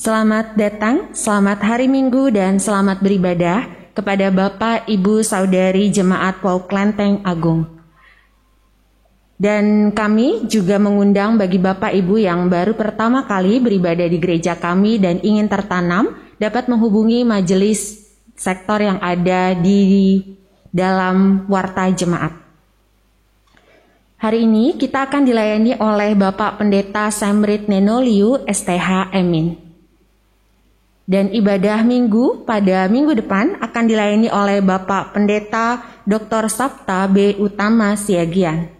Selamat datang, selamat hari Minggu dan selamat beribadah kepada Bapak, Ibu, Saudari Jemaat PAUD Klenteng Agung. Dan kami juga mengundang bagi Bapak Ibu yang baru pertama kali beribadah di gereja kami dan ingin tertanam, dapat menghubungi majelis sektor yang ada di dalam warta jemaat. Hari ini kita akan dilayani oleh Bapak Pendeta Semrit Nenoliu, STH Emin. Dan ibadah minggu pada minggu depan akan dilayani oleh Bapak Pendeta Dr. Sabta B. Utama Siagian.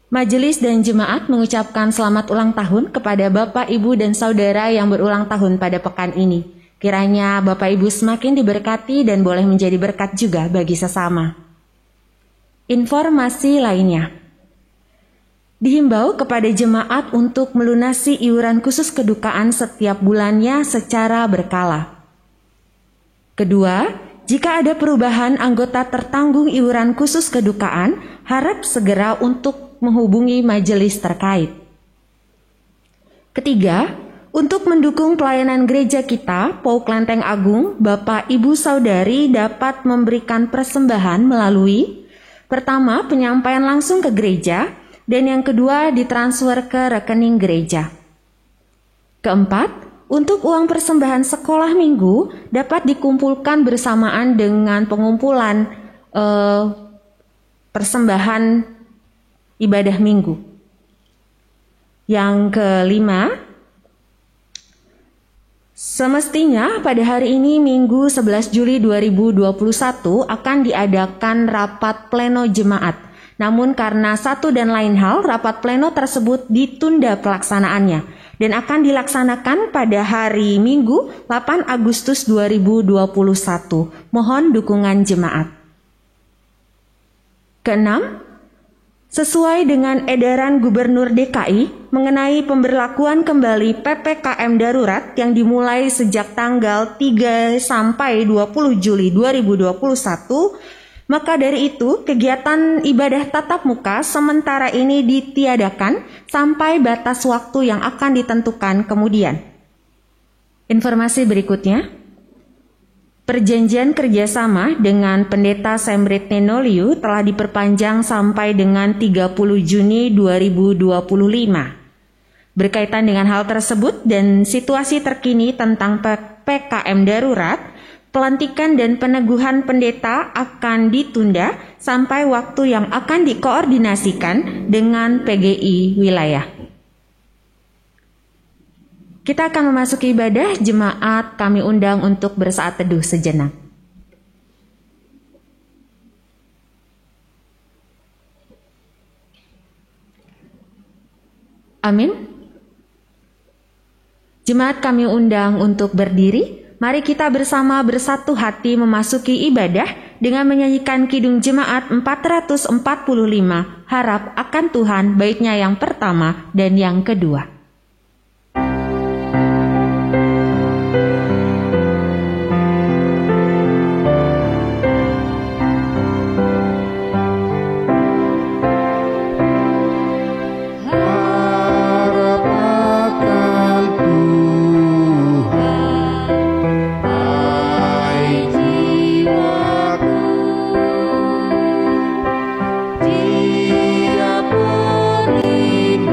Majelis dan jemaat mengucapkan selamat ulang tahun kepada Bapak, Ibu, dan Saudara yang berulang tahun pada pekan ini. Kiranya Bapak Ibu semakin diberkati dan boleh menjadi berkat juga bagi sesama. Informasi lainnya. Dihimbau kepada jemaat untuk melunasi iuran khusus kedukaan setiap bulannya secara berkala. Kedua, jika ada perubahan anggota tertanggung iuran khusus kedukaan, harap segera untuk menghubungi majelis terkait. Ketiga, untuk mendukung pelayanan gereja kita, PAUK Lenteng Agung, Bapak, Ibu, Saudari dapat memberikan persembahan melalui pertama, penyampaian langsung ke gereja, dan yang kedua, ditransfer ke rekening gereja. Keempat, untuk uang persembahan sekolah minggu dapat dikumpulkan bersamaan dengan pengumpulan persembahan ibadah minggu. Yang kelima, semestinya pada hari ini Minggu 11 Juli 2021 akan diadakan rapat pleno jemaat. Namun karena satu dan lain hal, rapat pleno tersebut ditunda pelaksanaannya dan akan dilaksanakan pada hari Minggu 8 Agustus 2021. Mohon dukungan jemaat. Keenam, sesuai dengan edaran Gubernur DKI mengenai pemberlakuan kembali PPKM darurat yang dimulai sejak tanggal 3 sampai 20 Juli 2021, maka dari itu, kegiatan ibadah tatap muka sementara ini ditiadakan sampai batas waktu yang akan ditentukan kemudian. Informasi berikutnya, perjanjian kerjasama dengan Pendeta Semrit Nenoliu telah diperpanjang sampai dengan 30 Juni 2025. Berkaitan dengan hal tersebut dan situasi terkini tentang PPKM darurat, pelantikan dan peneguhan pendeta akan ditunda sampai waktu yang akan dikoordinasikan dengan PGI wilayah. Kita akan memasuki ibadah jemaat, kami undang untuk bersaat teduh sejenak. Amin. Jemaat kami undang untuk berdiri. Mari kita bersama bersatu hati memasuki ibadah dengan menyanyikan Kidung Jemaat 445, Harap akan Tuhan, baitnya yang pertama dan yang kedua. Dia berindu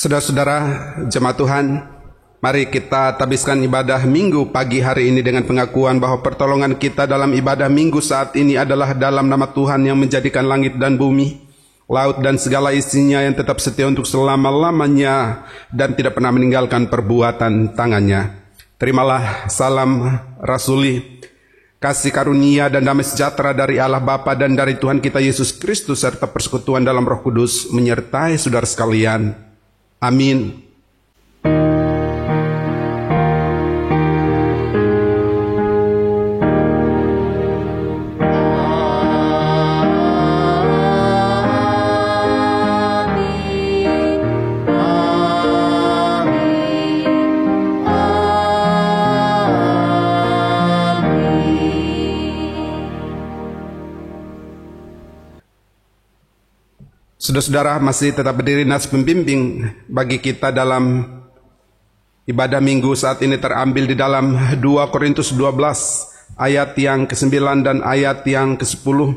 Saudara-saudara jemaat Tuhan, mari kita tabiskan ibadah minggu pagi hari ini dengan pengakuan bahwa pertolongan kita dalam ibadah minggu saat ini adalah dalam nama Tuhan yang menjadikan langit dan bumi, laut dan segala isinya, yang tetap setia untuk selama-lamanya dan tidak pernah meninggalkan perbuatan tangannya. Terimalah salam rasuli, kasih karunia dan damai sejahtera dari Allah Bapa dan dari Tuhan kita Yesus Kristus serta persekutuan dalam Roh Kudus menyertai saudara sekalian. Amin. Saudara-saudara, masih tetap berdiri nas pembimbing bagi kita dalam ibadah minggu saat ini terambil di dalam 2 Korintus 12 ayat yang ke-9 dan ayat yang ke-10.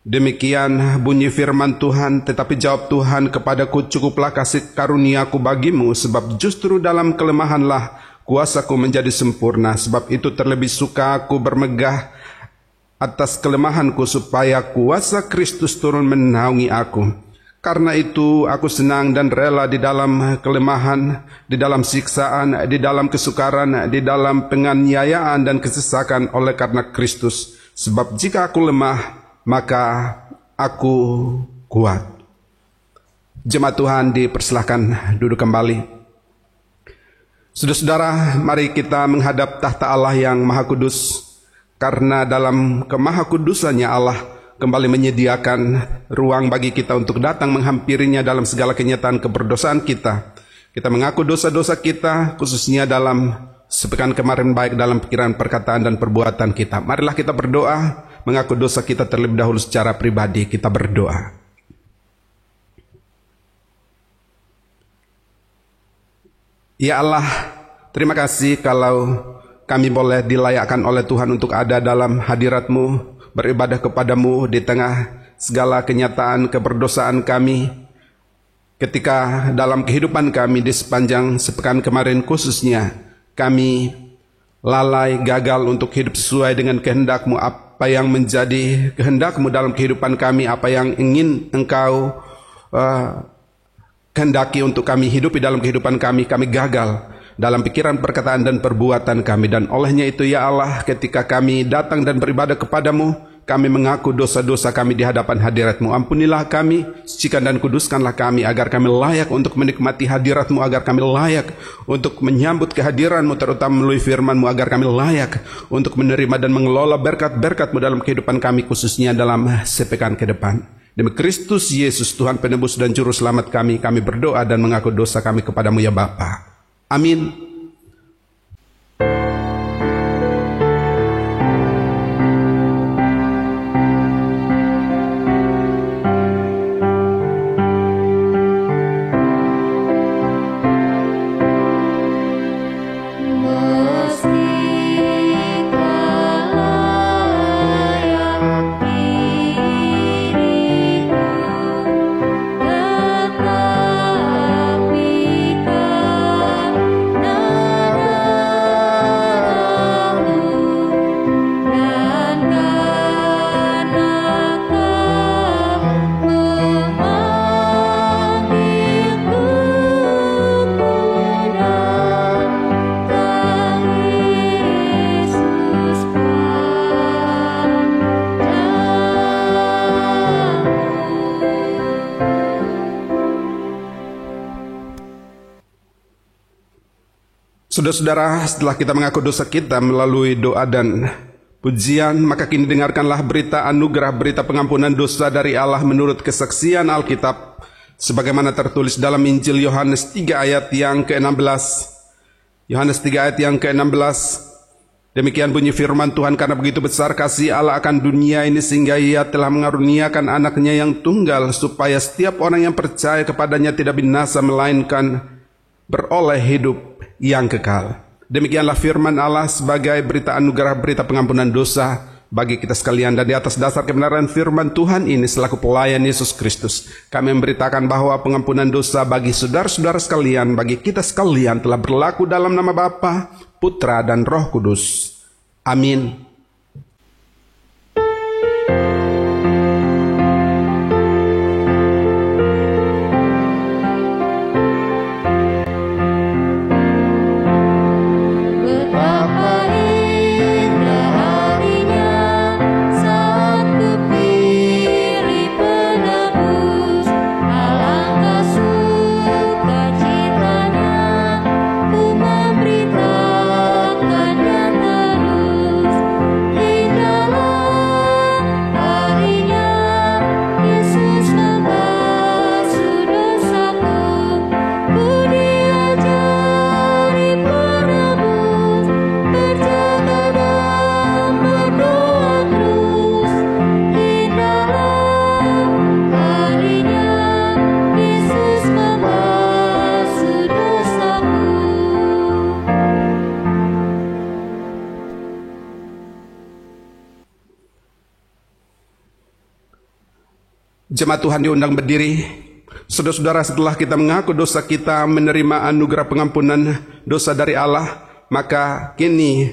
Demikian bunyi firman Tuhan, tetapi jawab Tuhan kepadaku, cukuplah kasih karuniaku bagimu, sebab justru dalam kelemahanlah kuasaku menjadi sempurna. Sebab itu terlebih suka aku bermegah atas kelemahanku, supaya kuasa Kristus turun menaungi aku. Karena itu aku senang dan rela di dalam kelemahan, di dalam siksaan, di dalam kesukaran, di dalam penganiayaan dan kesesakan oleh karena Kristus. Sebab jika aku lemah, maka aku kuat. Jemaat Tuhan dipersilahkan duduk kembali. Saudara-saudara, mari kita menghadap tahta Allah yang Maha Kudus. Karena dalam kemahakudusannya Allah kembali menyediakan ruang bagi kita untuk datang menghampirinya dalam segala kenyataan keberdosaan kita. Kita mengaku dosa-dosa kita, khususnya dalam sepekan kemarin, baik dalam pikiran, perkataan, dan perbuatan kita. Marilah kita berdoa, mengaku dosa kita terlebih dahulu secara pribadi. Kita berdoa. Ya Allah, terima kasih kalau kami boleh dilayakkan oleh Tuhan untuk ada dalam hadirat-Mu, beribadah kepadamu di tengah segala kenyataan keberdosaan kami. Ketika dalam kehidupan kami di sepanjang sepekan kemarin khususnya, kami lalai, gagal untuk hidup sesuai dengan kehendak-Mu. Apa yang menjadi kehendak-Mu dalam kehidupan kami, apa yang ingin Engkau kehendaki untuk kami hidupi dalam kehidupan kami gagal dalam pikiran, perkataan, dan perbuatan kami. Dan olehnya itu ya Allah, ketika kami datang dan beribadah kepadamu, kami mengaku dosa-dosa kami di hadapan hadirat-Mu. Ampunilah kami, sucikan dan kuduskanlah kami, agar kami layak untuk menikmati hadirat-Mu, agar kami layak untuk menyambut kehadiran-Mu, terutama melalui firman-Mu, agar kami layak untuk menerima dan mengelola berkat-berkat-Mu dalam kehidupan kami, khususnya dalam sepekan ke depan. Demi Kristus Yesus, Tuhan penebus dan juru selamat kami berdoa dan mengaku dosa kami kepadamu ya Bapa. Amin. Saudara-saudara, setelah kita mengaku dosa kita melalui doa dan pujian, maka kini dengarkanlah berita anugerah, berita pengampunan dosa dari Allah menurut kesaksian Alkitab, sebagaimana tertulis dalam Injil Yohanes 3 ayat yang ke-16. Yohanes 3 ayat yang ke-16. Demikian bunyi firman Tuhan, karena begitu besar kasih Allah akan dunia ini, sehingga Ia telah mengaruniakan anaknya yang tunggal, supaya setiap orang yang percaya kepadanya tidak binasa, melainkan beroleh hidup yang kekal. Demikianlah firman Allah sebagai berita anugerah, berita pengampunan dosa bagi kita sekalian. Dan di atas dasar kebenaran firman Tuhan ini, selaku pelayan Yesus Kristus, kami memberitakan bahwa pengampunan dosa bagi saudara-saudara sekalian, bagi kita sekalian, telah berlaku dalam nama Bapa, Putra, dan Roh Kudus. Amin. Jemaat Tuhan diundang berdiri. Saudara-saudara, setelah kita mengaku dosa kita, menerima anugerah pengampunan dosa dari Allah, maka kini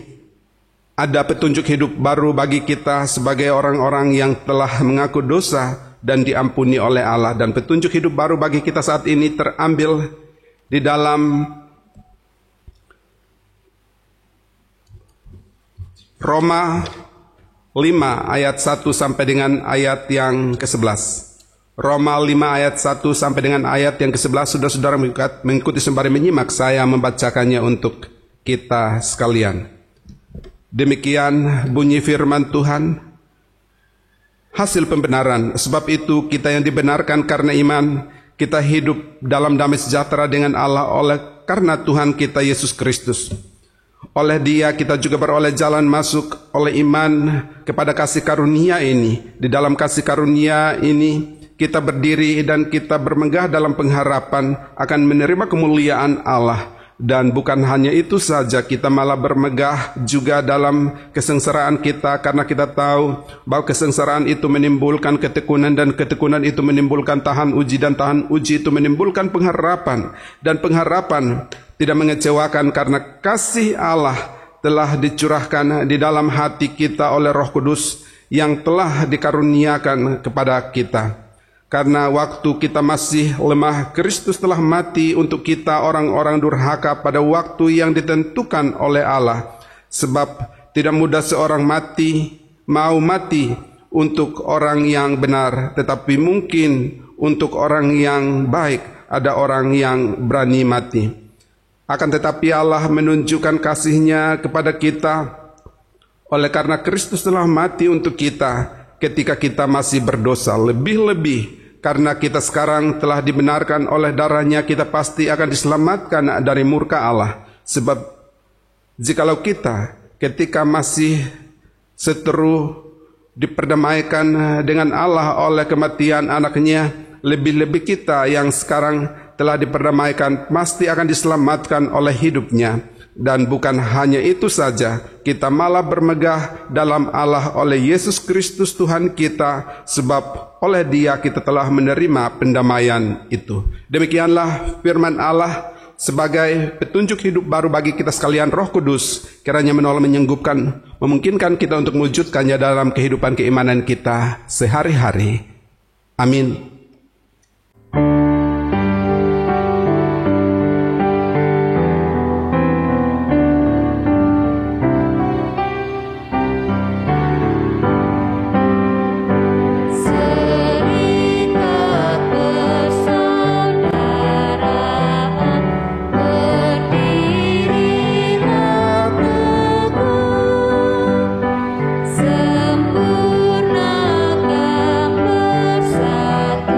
ada petunjuk hidup baru bagi kita sebagai orang-orang yang telah mengaku dosa dan diampuni oleh Allah. Dan petunjuk hidup baru bagi kita saat ini terambil di dalam Roma 5 ayat 1 sampai dengan ayat yang ke-11. Roma 5 ayat 1 sampai dengan ayat yang ke-11. Saudara-saudara mengikuti sembari menyimak, saya membacakannya untuk kita sekalian. Demikian bunyi firman Tuhan. Hasil pembenaran, sebab itu kita yang dibenarkan karena iman, kita hidup dalam damai sejahtera dengan Allah oleh karena Tuhan kita Yesus Kristus. Oleh Dia kita juga beroleh jalan masuk oleh iman kepada kasih karunia ini. Di dalam kasih karunia ini kita berdiri dan kita bermegah dalam pengharapan akan menerima kemuliaan Allah. Dan bukan hanya itu saja, kita malah bermegah juga dalam kesengsaraan kita, karena kita tahu bahwa kesengsaraan itu menimbulkan ketekunan, dan ketekunan itu menimbulkan tahan uji, dan tahan uji itu menimbulkan pengharapan. Dan pengharapan tidak mengecewakan, karena kasih Allah telah dicurahkan di dalam hati kita oleh Roh Kudus yang telah dikaruniakan kepada kita. Karena waktu kita masih lemah, Kristus telah mati untuk kita orang-orang durhaka pada waktu yang ditentukan oleh Allah. Sebab tidak mudah seorang mau mati untuk orang yang benar, tetapi mungkin untuk orang yang baik ada orang yang berani mati. Akan tetapi Allah menunjukkan kasih-Nya kepada kita oleh karena Kristus telah mati untuk kita ketika kita masih berdosa. Lebih-lebih karena kita sekarang telah dibenarkan oleh darah-Nya, kita pasti akan diselamatkan dari murka Allah. Sebab jikalau kita ketika masih seteru diperdamaikan dengan Allah oleh kematian anak-Nya, lebih-lebih kita yang sekarang telah diperdamaikan pasti akan diselamatkan oleh hidup-Nya. Dan bukan hanya itu saja, kita malah bermegah dalam Allah oleh Yesus Kristus Tuhan kita, sebab oleh Dia kita telah menerima pendamaian itu. Demikianlah firman Allah sebagai petunjuk hidup baru bagi kita sekalian. Roh Kudus kiranya menolong, menyanggupkan, memungkinkan kita untuk mewujudkannya dalam kehidupan keimanan kita sehari-hari. Amin. Sempurnakan bersatu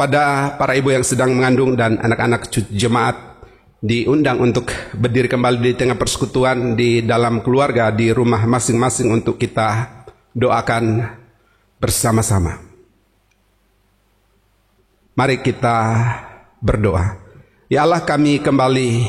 Kepada para ibu yang sedang mengandung dan anak-anak cucu jemaat, diundang untuk berdiri kembali di tengah persekutuan di dalam keluarga, di rumah masing-masing untuk kita doakan bersama-sama. Mari kita berdoa. Ya Allah, kami kembali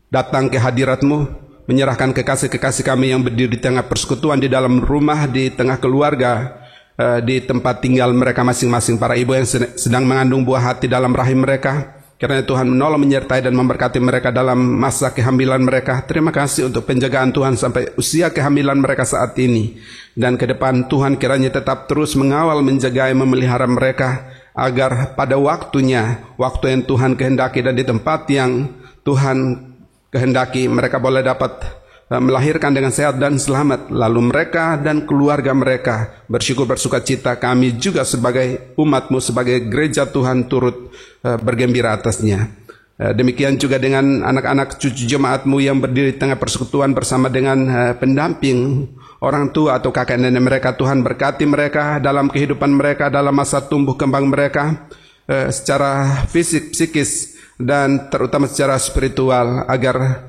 datang ke hadirat-Mu, menyerahkan kekasih-kekasih kami yang berdiri di tengah persekutuan, di dalam rumah, di tengah keluarga, di tempat tinggal mereka masing-masing, para ibu yang sedang mengandung buah hati dalam rahim mereka. Kiranya Tuhan menolong, menyertai dan memberkati mereka dalam masa kehamilan mereka. Terima kasih untuk penjagaan Tuhan sampai usia kehamilan mereka saat ini. Dan ke depan Tuhan kiranya tetap terus mengawal, menjaga, memelihara mereka, agar pada waktunya, waktu yang Tuhan kehendaki dan di tempat yang Tuhan kehendaki, mereka boleh dapat melahirkan dengan sehat dan selamat. Lalu mereka dan keluarga mereka bersyukur, bersuka cita. Kami juga sebagai umat-Mu, sebagai gereja Tuhan turut bergembira atasnya. Demikian juga dengan anak-anak cucu jemaat-Mu yang berdiri di tengah persekutuan bersama dengan pendamping orang tua atau kakek nenek mereka. Tuhan berkati mereka dalam kehidupan mereka, dalam masa tumbuh kembang mereka, secara fisik, psikis, dan terutama secara spiritual, agar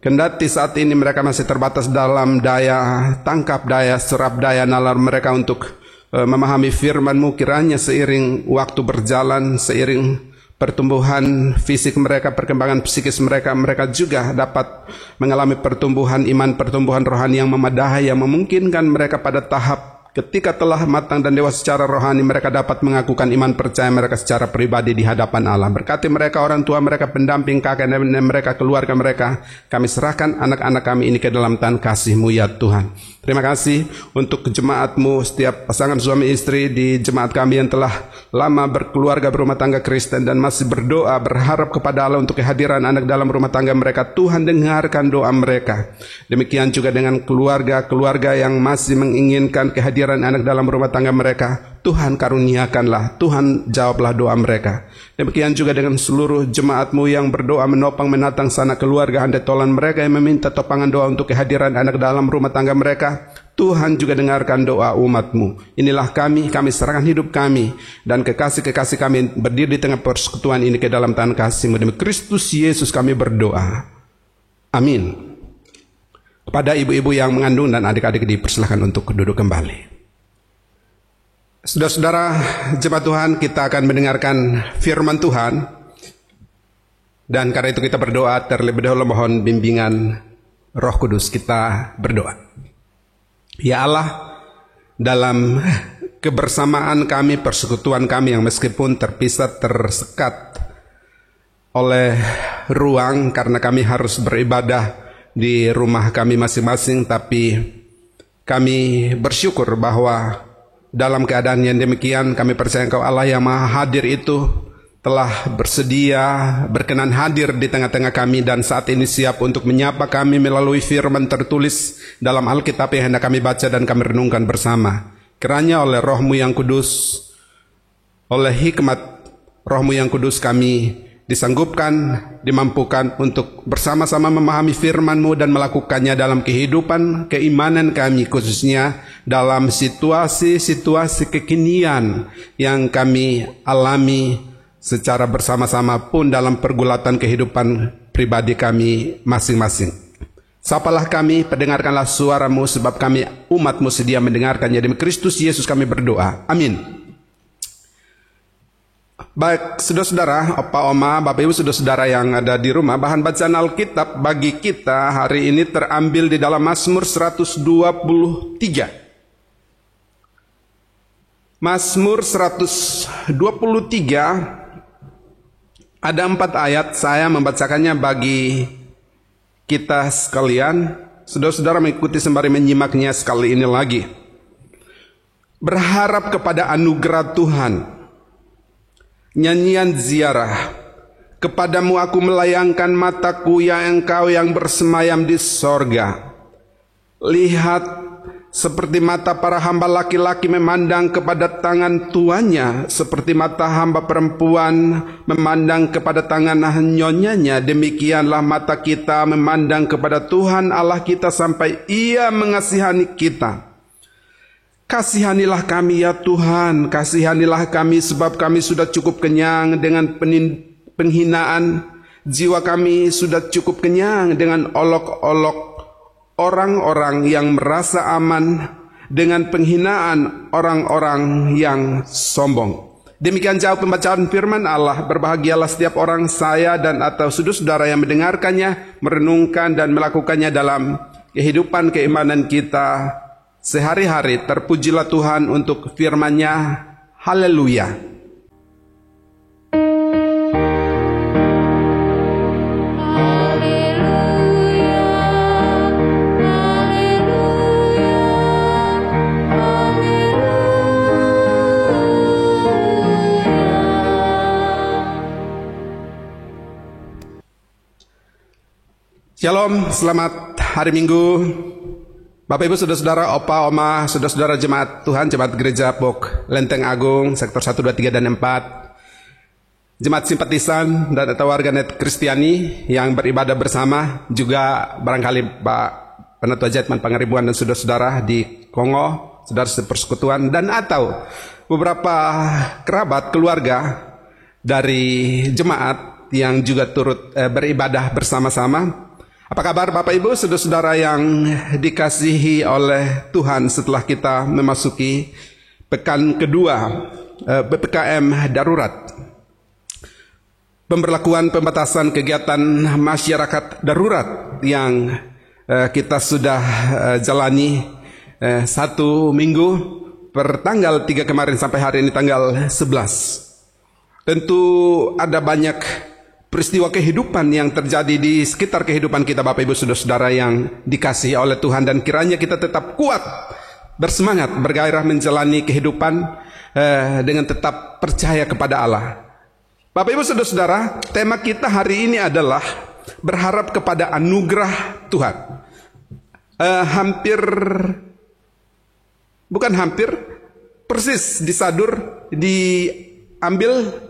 kendati saat ini mereka masih terbatas dalam daya tangkap, daya serap, daya nalar mereka untuk memahami firman-Mu, kiranya seiring waktu berjalan, seiring pertumbuhan fisik mereka, perkembangan psikis mereka, mereka juga dapat mengalami pertumbuhan iman, pertumbuhan rohani yang memadai, yang memungkinkan mereka pada tahap ketika telah matang dan dewasa secara rohani, mereka dapat mengakukan iman percaya mereka secara pribadi di hadapan Allah. Berkati mereka, orang tua mereka, pendamping, kakek nenek mereka, keluarga mereka. Kami serahkan anak-anak kami ini ke dalam tangan kasih-Mu ya Tuhan. Terima kasih untuk jemaat-Mu, setiap pasangan suami istri di jemaat kami yang telah lama berkeluarga, berumah tangga Kristen, dan masih berdoa, berharap kepada Allah untuk kehadiran anak dalam rumah tangga mereka. Tuhan dengarkan doa mereka. Demikian juga dengan keluarga-keluarga yang masih menginginkan kehadiran anak dalam rumah tangga mereka. Tuhan karuniakanlah, Tuhan jawablah doa mereka. Demikian juga dengan seluruh jemaat-Mu yang berdoa menopang menatang sanak keluarga, handai tolan mereka yang meminta topangan doa untuk kehadiran anak dalam rumah tangga mereka. Tuhan juga dengarkan doa umat-Mu. Inilah kami serahkan hidup kami dan kekasih-kekasih kami berdiri di tengah persekutuan ini ke dalam tangan kasih-Mu. Demi Kristus Yesus kami berdoa. Amin. Kepada ibu-ibu yang mengandung dan adik-adik dipersilakan untuk duduk kembali. Saudara-saudara jemaat Tuhan, kita akan mendengarkan firman Tuhan. Dan karena itu kita berdoa terlebih dahulu, mohon bimbingan Roh Kudus. Kita berdoa. Ya Allah, dalam kebersamaan kami, persekutuan kami yang meskipun terpisah, tersekat oleh ruang karena kami harus beribadah di rumah kami masing-masing, tapi kami bersyukur bahwa dalam keadaan yang demikian, kami percaya Engkau Allah yang Maha Hadir itu telah bersedia, berkenan hadir di tengah-tengah kami, dan saat ini siap untuk menyapa kami melalui firman tertulis dalam Alkitab yang hendak kami baca dan kami renungkan bersama. Kiranya oleh Roh-Mu yang kudus, oleh hikmat Roh-Mu yang kudus, kami disanggupkan, dimampukan untuk bersama-sama memahami firman-Mu dan melakukannya dalam kehidupan keimanan kami, khususnya dalam situasi-situasi kekinian yang kami alami secara bersama-sama pun dalam pergulatan kehidupan pribadi kami masing-masing. Sapalah kami, pendengarkanlah suara-Mu, sebab kami umat-Mu sedia mendengarkannya. Demi Kristus Yesus kami berdoa. Amin. Baik, saudara-saudara, Opa, Oma, Bapak Ibu, saudara-saudara yang ada di rumah, bahan bacaan Alkitab bagi kita hari ini terambil di dalam Mazmur 123. Mazmur 123 ada 4 ayat. Saya membacakannya bagi kita sekalian. Saudara-saudara mengikuti sembari menyimaknya sekali ini lagi. Berharap kepada anugerah Tuhan. Nyanyian ziarah. Kepadamu aku melayangkan mataku, ya Engkau yang bersemayam di sorga. Lihat, seperti mata para hamba laki-laki memandang kepada tangan tuannya, seperti mata hamba perempuan memandang kepada tangan nyonyanya, demikianlah mata kita memandang kepada Tuhan Allah kita sampai Ia mengasihani kita. Kasihanilah kami ya Tuhan, kasihanilah kami sebab kami sudah cukup kenyang dengan penghinaan. Jiwa kami sudah cukup kenyang dengan olok-olok orang-orang yang merasa aman, dengan penghinaan orang-orang yang sombong. Demikian jauh pembacaan firman Allah. Berbahagialah setiap orang, saya dan atau saudara-saudara yang mendengarkannya, merenungkan dan melakukannya dalam kehidupan keimanan kita sehari-hari. Terpujilah Tuhan untuk firman-Nya. Haleluya. Shalom, selamat hari Minggu. Bapak Ibu, saudara-saudara, opa, oma, saudara-saudara jemaat Tuhan, jemaat gereja Pok Lenteng Agung, sektor 1, 2, 3, dan 4. Jemaat simpatisan dan atau warganet Kristiani yang beribadah bersama, juga barangkali Pak Penatua Jatman Pangaribuan dan saudara-saudara di Kongo, saudara sepersekutuan, dan atau beberapa kerabat keluarga dari jemaat yang juga turut beribadah bersama-sama. Apa kabar Bapak Ibu, saudara-saudara yang dikasihi oleh Tuhan? Setelah kita memasuki pekan kedua PPKM darurat, pemberlakuan pembatasan kegiatan masyarakat darurat yang kita sudah jalani 1 minggu per tanggal 3 kemarin sampai hari ini tanggal 11. Tentu ada banyak peristiwa kehidupan yang terjadi di sekitar kehidupan kita, Bapak Ibu saudara-saudara yang dikasihi oleh Tuhan, dan kiranya kita tetap kuat, bersemangat, bergairah menjalani kehidupan dengan tetap percaya kepada Allah. Bapak Ibu saudara-saudara, tema kita hari ini adalah berharap kepada anugerah Tuhan. Persis disadur, diambil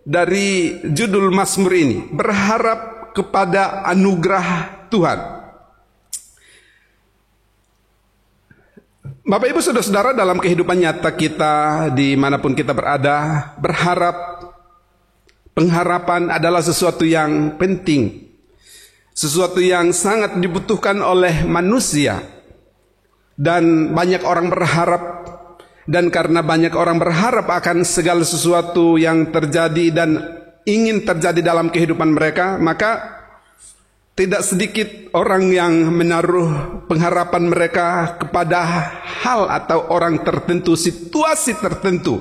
dari judul Mazmur ini, berharap kepada anugerah Tuhan. Bapak Ibu saudara-saudara, dalam kehidupan nyata kita dimanapun kita berada, pengharapan adalah sesuatu yang penting, sesuatu yang sangat dibutuhkan oleh manusia. Dan banyak orang berharap. Dan karena banyak orang berharap akan segala sesuatu yang terjadi dan ingin terjadi dalam kehidupan mereka, maka tidak sedikit orang yang menaruh pengharapan mereka kepada hal atau orang tertentu, situasi tertentu.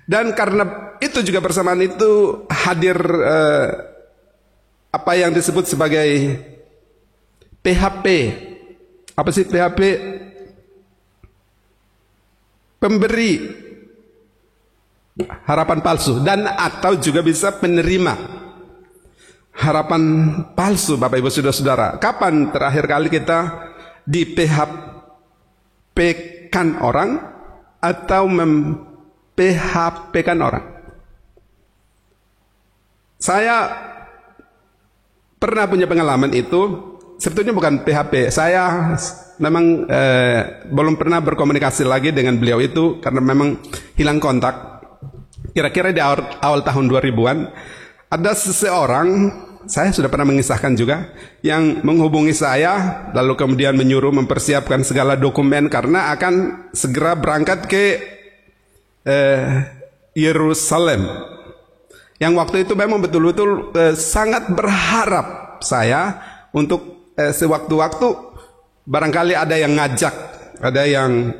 Dan karena itu juga bersamaan itu hadir apa yang disebut sebagai PHP. Apa sih PHP? Pemberi harapan palsu, dan atau juga bisa penerima harapan palsu. Bapak Ibu saudara-saudara, kapan terakhir kali kita di PHP-kan orang atau mem-PHP-kan orang? Saya pernah punya pengalaman itu. Sebetulnya bukan PHP, saya memang belum pernah berkomunikasi lagi dengan beliau itu karena memang hilang kontak. Kira-kira di awal tahun 2000-an ada seseorang, saya sudah pernah mengisahkan juga, yang menghubungi saya lalu kemudian menyuruh mempersiapkan segala dokumen karena akan segera berangkat ke Yerusalem. Yang waktu itu memang betul-betul sangat berharap saya untuk sewaktu-waktu barangkali ada yang ngajak, ada yang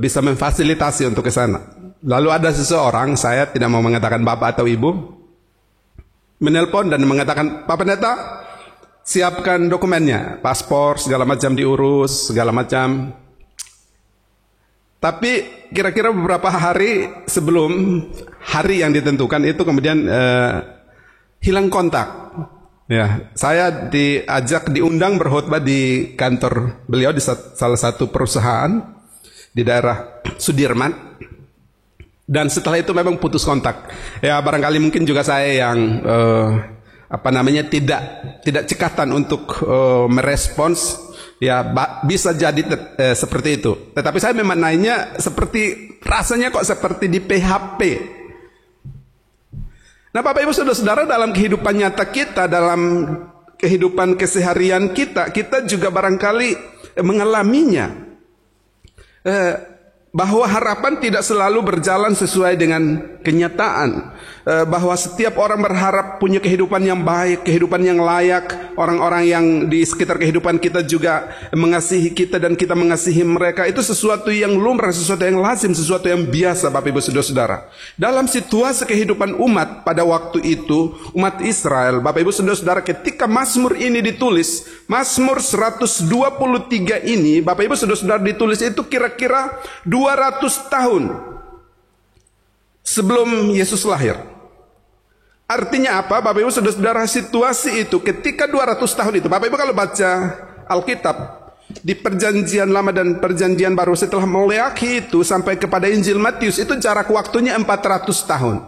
bisa memfasilitasi untuk ke sana. Lalu ada seseorang, saya tidak mau mengatakan bapak atau ibu, menelpon dan mengatakan, Pak Pendeta, siapkan dokumennya, paspor segala macam diurus, segala macam. Tapi kira-kira beberapa hari sebelum hari yang ditentukan itu kemudian hilang kontak. Ya, saya diundang berkhotbah di kantor beliau di salah satu perusahaan di daerah Sudirman. Dan setelah itu memang putus kontak. Ya, barangkali mungkin juga saya yang tidak cekatan untuk merespons Ya, bisa jadi seperti itu. Tetapi saya memaknainya seperti, rasanya kok seperti di PHP. Nah, Bapak Ibu Saudara-saudara, dalam kehidupan nyata kita, dalam kehidupan keseharian kita, kita juga barangkali mengalaminya. Bahwa harapan tidak selalu berjalan sesuai dengan kenyataan. Bahwa setiap orang berharap punya kehidupan yang baik, kehidupan yang layak. Orang-orang yang di sekitar kehidupan kita juga mengasihi kita dan kita mengasihi mereka. Itu sesuatu yang lumrah, sesuatu yang lazim, sesuatu yang biasa, Bapak Ibu Saudara-saudara. Dalam situasi kehidupan umat pada waktu itu, umat Israel, Bapak Ibu Saudara-saudara, ketika Mazmur ini ditulis, Mazmur 123 ini, Bapak Ibu Saudara-saudara, ditulis itu kira-kira 200 tahun sebelum Yesus lahir. Artinya apa, Bapak Ibu Saudara-saudara? Situasi itu ketika 200 tahun itu, Bapak Ibu kalau baca Alkitab di Perjanjian Lama dan Perjanjian Baru, setelah Maleakhi itu sampai kepada Injil Matius, itu jarak waktunya 400 tahun.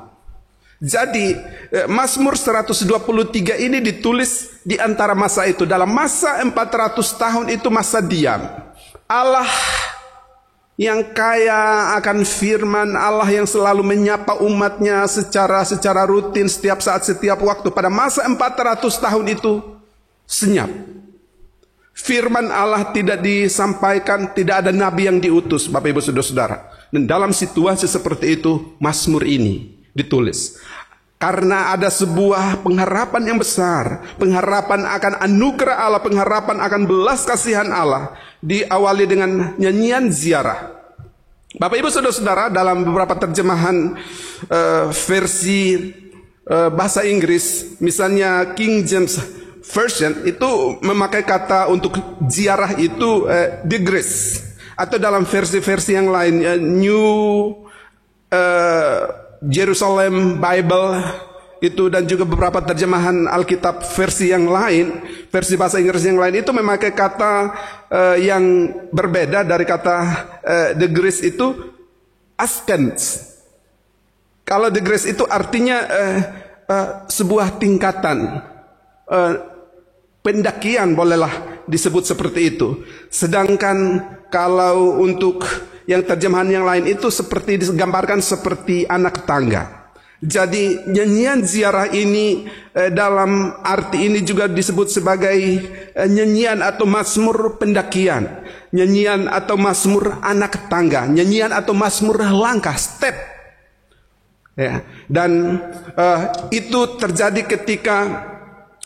Jadi Mazmur 123 ini ditulis di antara masa itu. Dalam masa 400 tahun itu masa diam. Allah yang kaya akan firman, Allah yang selalu menyapa umatnya secara rutin setiap saat, setiap waktu. Pada masa 400 tahun itu senyap. Firman Allah tidak disampaikan, tidak ada nabi yang diutus, Bapak Ibu Saudara-saudara. Dan dalam situasi seperti itu, Mazmur ini ditulis. Karena ada sebuah pengharapan yang besar, pengharapan akan anugerah Allah, pengharapan akan belas kasihan Allah, diawali dengan nyanyian ziarah. Bapak Ibu Saudara-saudara, dalam beberapa terjemahan versi bahasa Inggris, misalnya King James Version, itu memakai kata untuk ziarah itu the grace. Atau dalam versi-versi yang lain, New Jerusalem Bible itu, dan juga beberapa terjemahan Alkitab versi yang lain, versi bahasa Inggris yang lain, itu memakai kata yang berbeda dari kata the grace itu, ascens. Kalau the grace itu artinya sebuah tingkatan, pendakian, bolehlah disebut seperti itu. Sedangkan kalau untuk yang terjemahan yang lain itu seperti digambarkan seperti anak tangga. Jadi nyanyian ziarah ini dalam arti ini juga disebut sebagai nyanyian atau mazmur pendakian, nyanyian atau mazmur anak tangga, nyanyian atau mazmur langkah, step. Ya. Dan itu terjadi ketika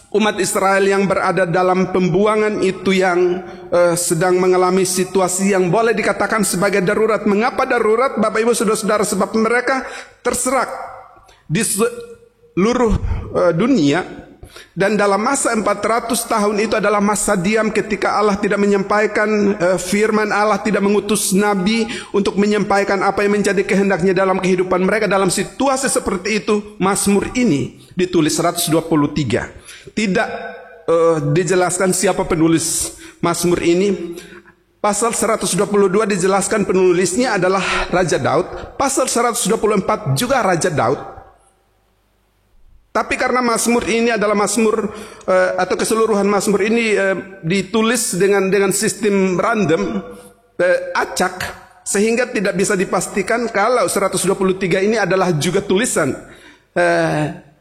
umat Israel yang berada dalam pembuangan itu yang sedang mengalami situasi yang boleh dikatakan sebagai darurat. Mengapa darurat, Bapak Ibu Saudara-saudara? Sebab mereka terserak di seluruh dunia. Dan dalam masa 400 tahun itu adalah masa diam ketika Allah tidak menyampaikan firman, Allah tidak mengutus nabi untuk menyampaikan apa yang menjadi kehendaknya dalam kehidupan mereka. Dalam situasi seperti itu, Mazmur ini ditulis 123. Tidak dijelaskan siapa penulis Mazmur ini. Pasal 122 dijelaskan penulisnya adalah Raja Daud. Pasal 124 juga Raja Daud. Tapi karena Mazmur ini adalah Mazmur atau keseluruhan Mazmur ini ditulis dengan sistem random, acak, sehingga tidak bisa dipastikan kalau 123 ini adalah juga tulisan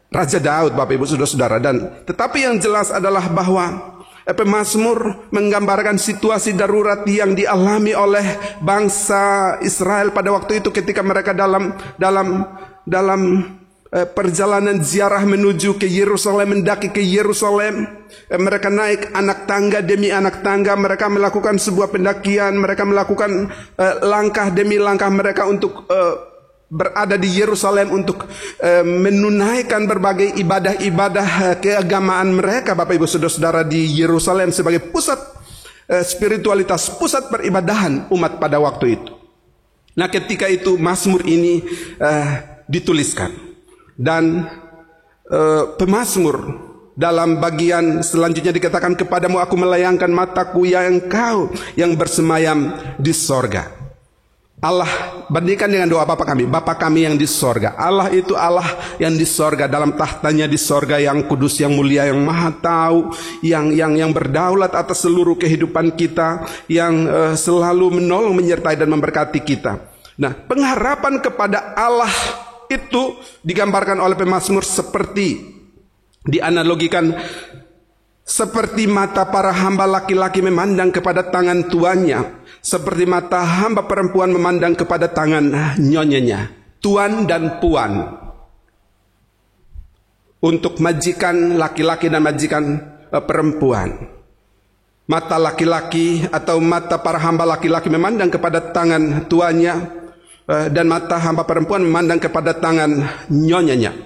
Raja Daud, Bapak Ibu Saudara-saudara. Dan tetapi yang jelas adalah bahwa pemazmur menggambarkan situasi darurat yang dialami oleh bangsa Israel pada waktu itu ketika mereka dalam perjalanan ziarah menuju ke Yerusalem, mendaki ke Yerusalem. Mereka naik anak tangga demi anak tangga, mereka melakukan sebuah pendakian, mereka melakukan langkah demi langkah mereka untuk berada di Yerusalem untuk menunaikan berbagai ibadah-ibadah keagamaan mereka, Bapak Ibu Saudara-saudara, di Yerusalem sebagai pusat spiritualitas, pusat peribadahan umat pada waktu itu. Nah, ketika itu Mazmur ini dituliskan. Dan pemazmur dalam bagian selanjutnya dikatakan, kepadamu aku melayangkan mataku ya Engkau yang bersemayam di sorga. Allah, bandingkan dengan doa Bapa kami. Bapa kami yang di sorga. Allah itu Allah yang di sorga, dalam tahtanya di sorga, yang kudus, yang mulia, yang maha tahu, yang berdaulat atas seluruh kehidupan kita, yang selalu menolong, menyertai dan memberkati kita. Nah, pengharapan kepada Allah itu digambarkan oleh pemazmur seperti dianalogikan seperti mata para hamba laki-laki memandang kepada tangan tuannya, seperti mata hamba perempuan memandang kepada tangan nyonyanya. Tuan dan puan, untuk majikan laki-laki dan majikan perempuan. Mata laki-laki atau mata para hamba laki-laki memandang kepada tangan tuannya, dan mata hamba perempuan memandang kepada tangan nyonyanya.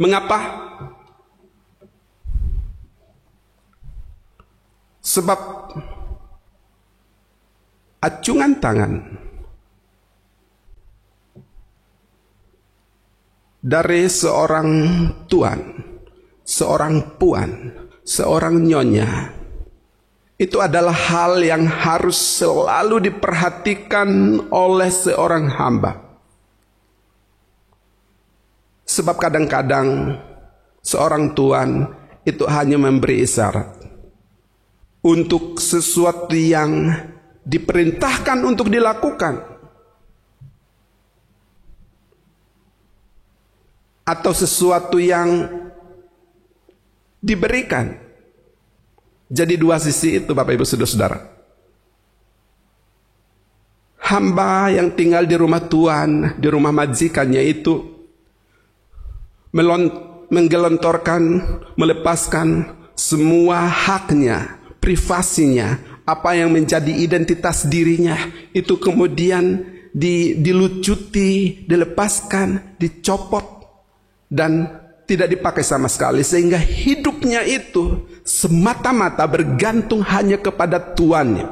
Mengapa? Sebab acungan tangan dari seorang tuan, seorang puan, seorang nyonya, itu adalah hal yang harus selalu diperhatikan oleh seorang hamba. Sebab kadang-kadang seorang tuan itu hanya memberi isyarat untuk sesuatu yang diperintahkan untuk dilakukan, atau sesuatu yang diberikan. Jadi dua sisi itu Bapak Ibu Saudara-saudara. Hamba yang tinggal di rumah tuan, di rumah majikannya itu menggelontorkan, melepaskan semua haknya, privasinya, apa yang menjadi identitas dirinya, itu kemudian dilucuti, dilepaskan, dicopot, dan tidak dipakai sama sekali, sehingga hidupnya itu semata-mata bergantung hanya kepada tuannya,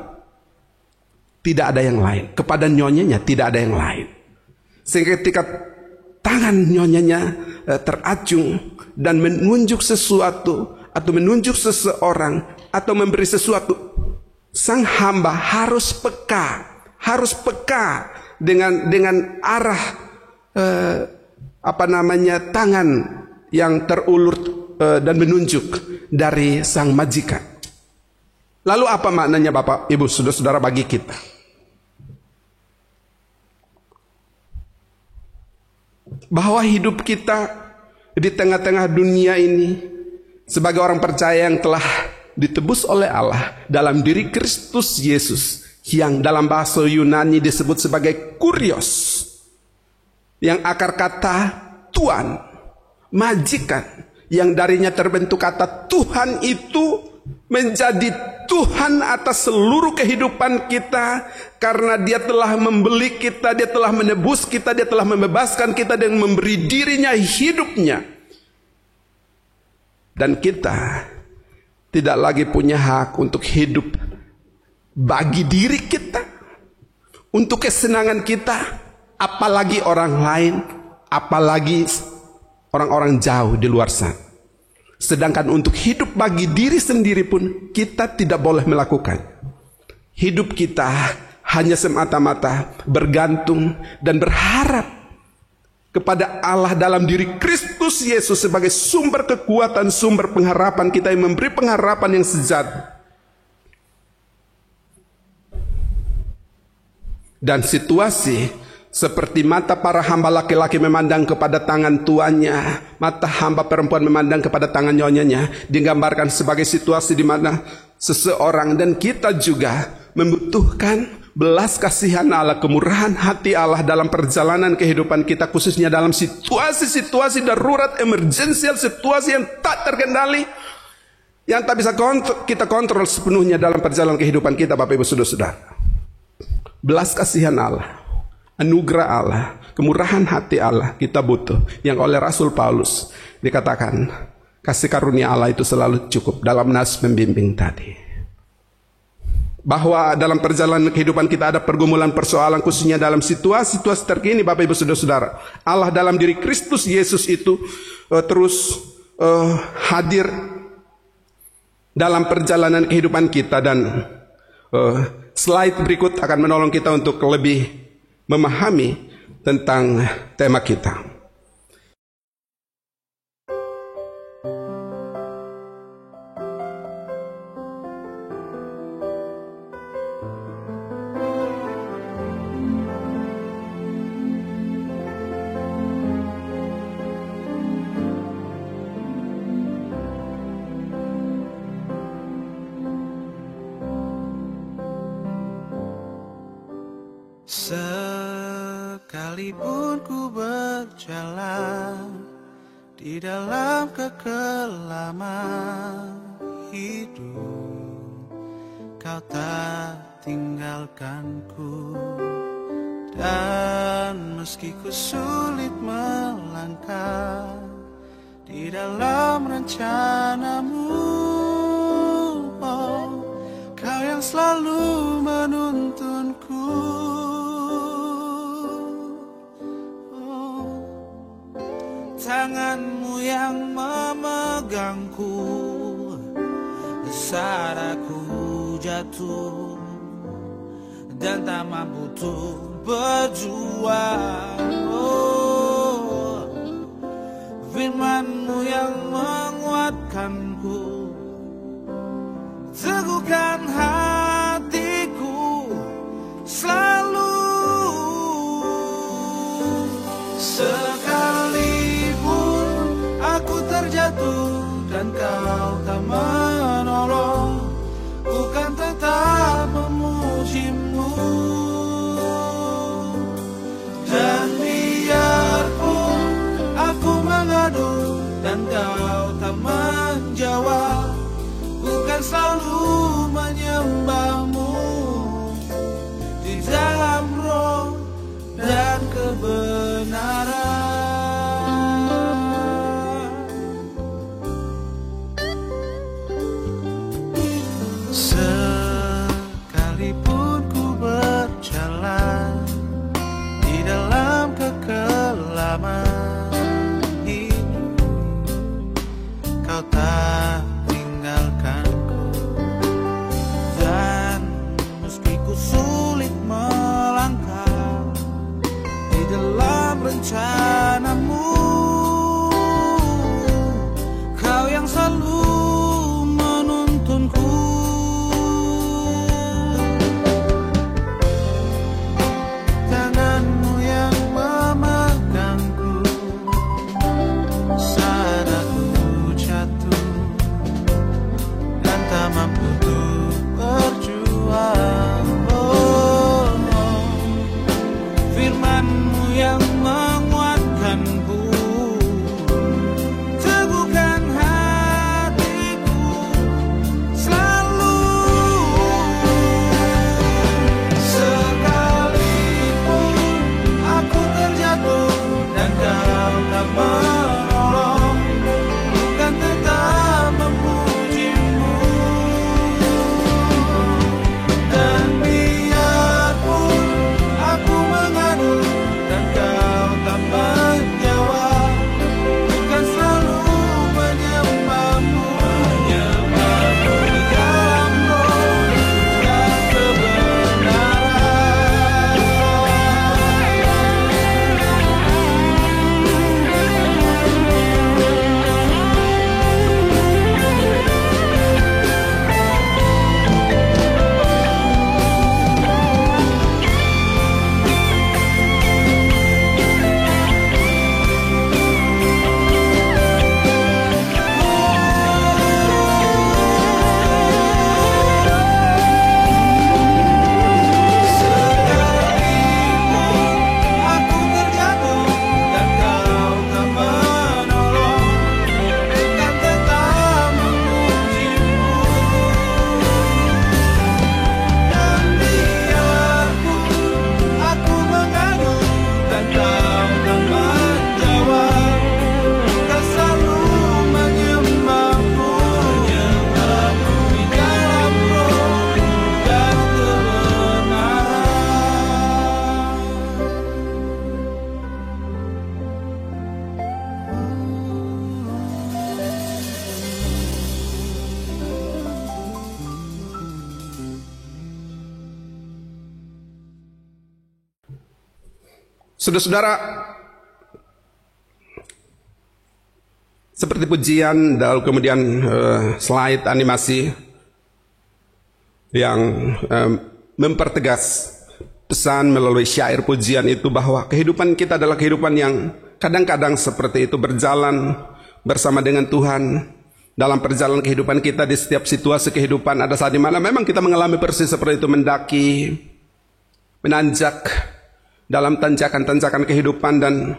tidak ada yang lain, kepada nyonyanya tidak ada yang lain. Sehingga ketika tangan nyonyanya teracung dan menunjuk sesuatu atau menunjuk seseorang atau memberi sesuatu, sang hamba harus peka dengan arah tangan yang terulur dan menunjuk dari sang majikan. Lalu apa maknanya Bapak Ibu Saudara-saudara bagi kita? Bahwa hidup kita di tengah-tengah dunia ini sebagai orang percaya yang telah ditebus oleh Allah dalam diri Kristus Yesus, yang dalam bahasa Yunani disebut sebagai kurios, yang akar kata tuan, majikan, yang darinya terbentuk kata Tuhan, itu menjadi Tuhan atas seluruh kehidupan kita, karena Dia telah membeli kita, Dia telah menebus kita, Dia telah membebaskan kita dan memberi dirinya, hidupnya. Dan kita tidak lagi punya hak untuk hidup bagi diri kita, untuk kesenangan kita, apalagi orang lain, apalagi orang-orang jauh di luar sana. Sedangkan untuk hidup bagi diri sendiri pun kita tidak boleh melakukan. Hidup kita hanya semata-mata bergantung dan berharap kepada Allah dalam diri Kristus Yesus sebagai sumber kekuatan, sumber pengharapan kita, yang memberi pengharapan yang sejati. Dan situasi seperti mata para hamba laki-laki memandang kepada tangan tuannya, mata hamba perempuan memandang kepada tangan nyonyanya, digambarkan sebagai situasi di mana seseorang dan kita juga membutuhkan belas kasihan Allah, kemurahan hati Allah dalam perjalanan kehidupan kita, khususnya dalam situasi-situasi darurat, emergensial, situasi yang tak terkendali, yang tak bisa kita kontrol sepenuhnya dalam perjalanan kehidupan kita. Bapak Ibu Saudara-saudara, belas kasihan Allah, anugerah Allah, kemurahan hati Allah kita butuh, yang oleh Rasul Paulus dikatakan kasih karunia Allah itu selalu cukup dalam nas pembimbing tadi. Bahwa dalam perjalanan kehidupan kita ada pergumulan, persoalan, khususnya dalam situasi-situasi terkini. Bapak Ibu Saudara-saudara, Allah dalam diri Kristus Yesus itu terus hadir dalam perjalanan kehidupan kita, dan Slide berikut akan menolong kita untuk lebih memahami tentang tema kita. Sekalipun ku berjalan di dalam kekelaman hidup, Kau tak tinggalkanku. Dan meski ku sulit melangkah di dalam rencanamu, oh, Kau yang selalu menuntunku. Tanganmu yang memegangku saat aku jatuh dan tak mampu untuk berjuang. Oh, firman-Mu yang menguatkanku, teguhkan hatiku selalu. Terjatuh dan Kau tak menolong, bukan tetap memuji-Mu. Dan biarpun aku mengadu dan Kau tak menjawab, bukan selalu menyembah-Mu di dalam roh dan kebenaran. Sekalipun ku berjalan di dalam kekelaman hidup, Kau tak tinggalkanku. Saudara-saudara, seperti pujian dan kemudian slide animasi yang mempertegas pesan melalui syair pujian itu bahwa kehidupan kita adalah kehidupan yang kadang-kadang seperti itu, berjalan bersama dengan Tuhan. Dalam perjalanan kehidupan kita di setiap situasi kehidupan ada saat di mana memang kita mengalami persis seperti itu, mendaki, menanjak dalam tanjakan-tanjakan kehidupan, dan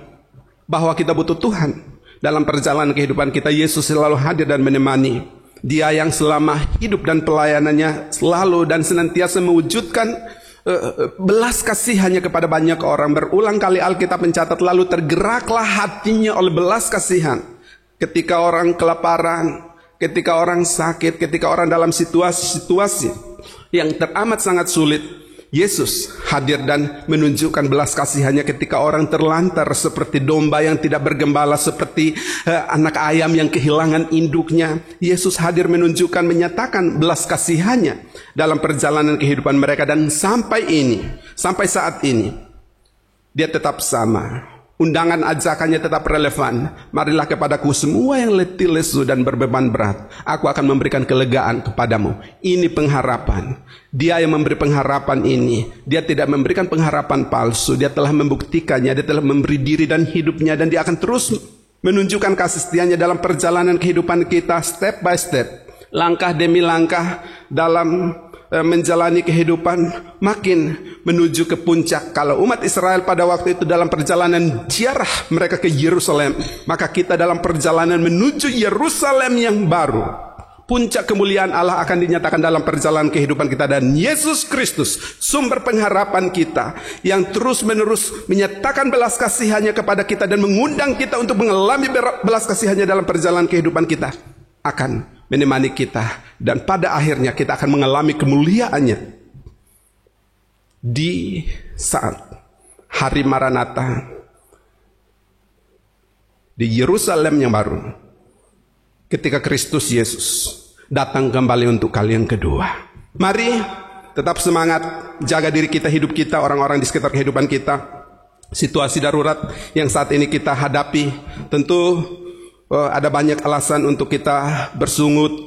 bahwa kita butuh Tuhan. Dalam perjalanan kehidupan kita, Yesus selalu hadir dan menemani. Dia yang selama hidup dan pelayanannya selalu dan senantiasa mewujudkan belas kasihannya kepada banyak orang. Berulang kali Alkitab mencatat, lalu tergeraklah hatinya oleh belas kasihan. Ketika orang kelaparan, ketika orang sakit, ketika orang dalam situasi-situasi yang teramat sangat sulit, Yesus hadir dan menunjukkan belas kasihannya. Ketika orang terlantar seperti domba yang tidak bergembala, seperti anak ayam yang kehilangan induknya, Yesus hadir menunjukkan, menyatakan belas kasihannya dalam perjalanan kehidupan mereka. Dan sampai saat ini dia tetap sama. Undangan ajakannya tetap relevan. Marilah kepadaku semua yang letih lesu dan berbeban berat, aku akan memberikan kelegaan kepadamu. Ini pengharapan. Dia yang memberi pengharapan ini. Dia tidak memberikan pengharapan palsu. Dia telah membuktikannya. Dia telah memberi diri dan hidupnya, dan dia akan terus menunjukkan kasih setianya dalam perjalanan kehidupan kita, step by step, langkah demi langkah dalam menjalani kehidupan, makin menuju ke puncak. Kalau umat Israel pada waktu itu dalam perjalanan ziarah mereka ke Yerusalem, maka kita dalam perjalanan menuju Yerusalem yang baru. Puncak kemuliaan Allah akan dinyatakan dalam perjalanan kehidupan kita, dan Yesus Kristus, sumber pengharapan kita, yang terus-menerus menyatakan belas kasihannya kepada kita dan mengundang kita untuk mengalami belas kasihannya dalam perjalanan kehidupan kita, akan menemani kita, dan pada akhirnya kita akan mengalami kemuliaannya di saat hari Maranatha di Yerusalem yang baru, ketika Kristus Yesus datang kembali untuk kali yang kedua. Mari tetap semangat, jaga diri kita, hidup kita, orang-orang di sekitar kehidupan kita. Situasi darurat yang saat ini kita hadapi, tentu ada banyak alasan untuk kita bersungut,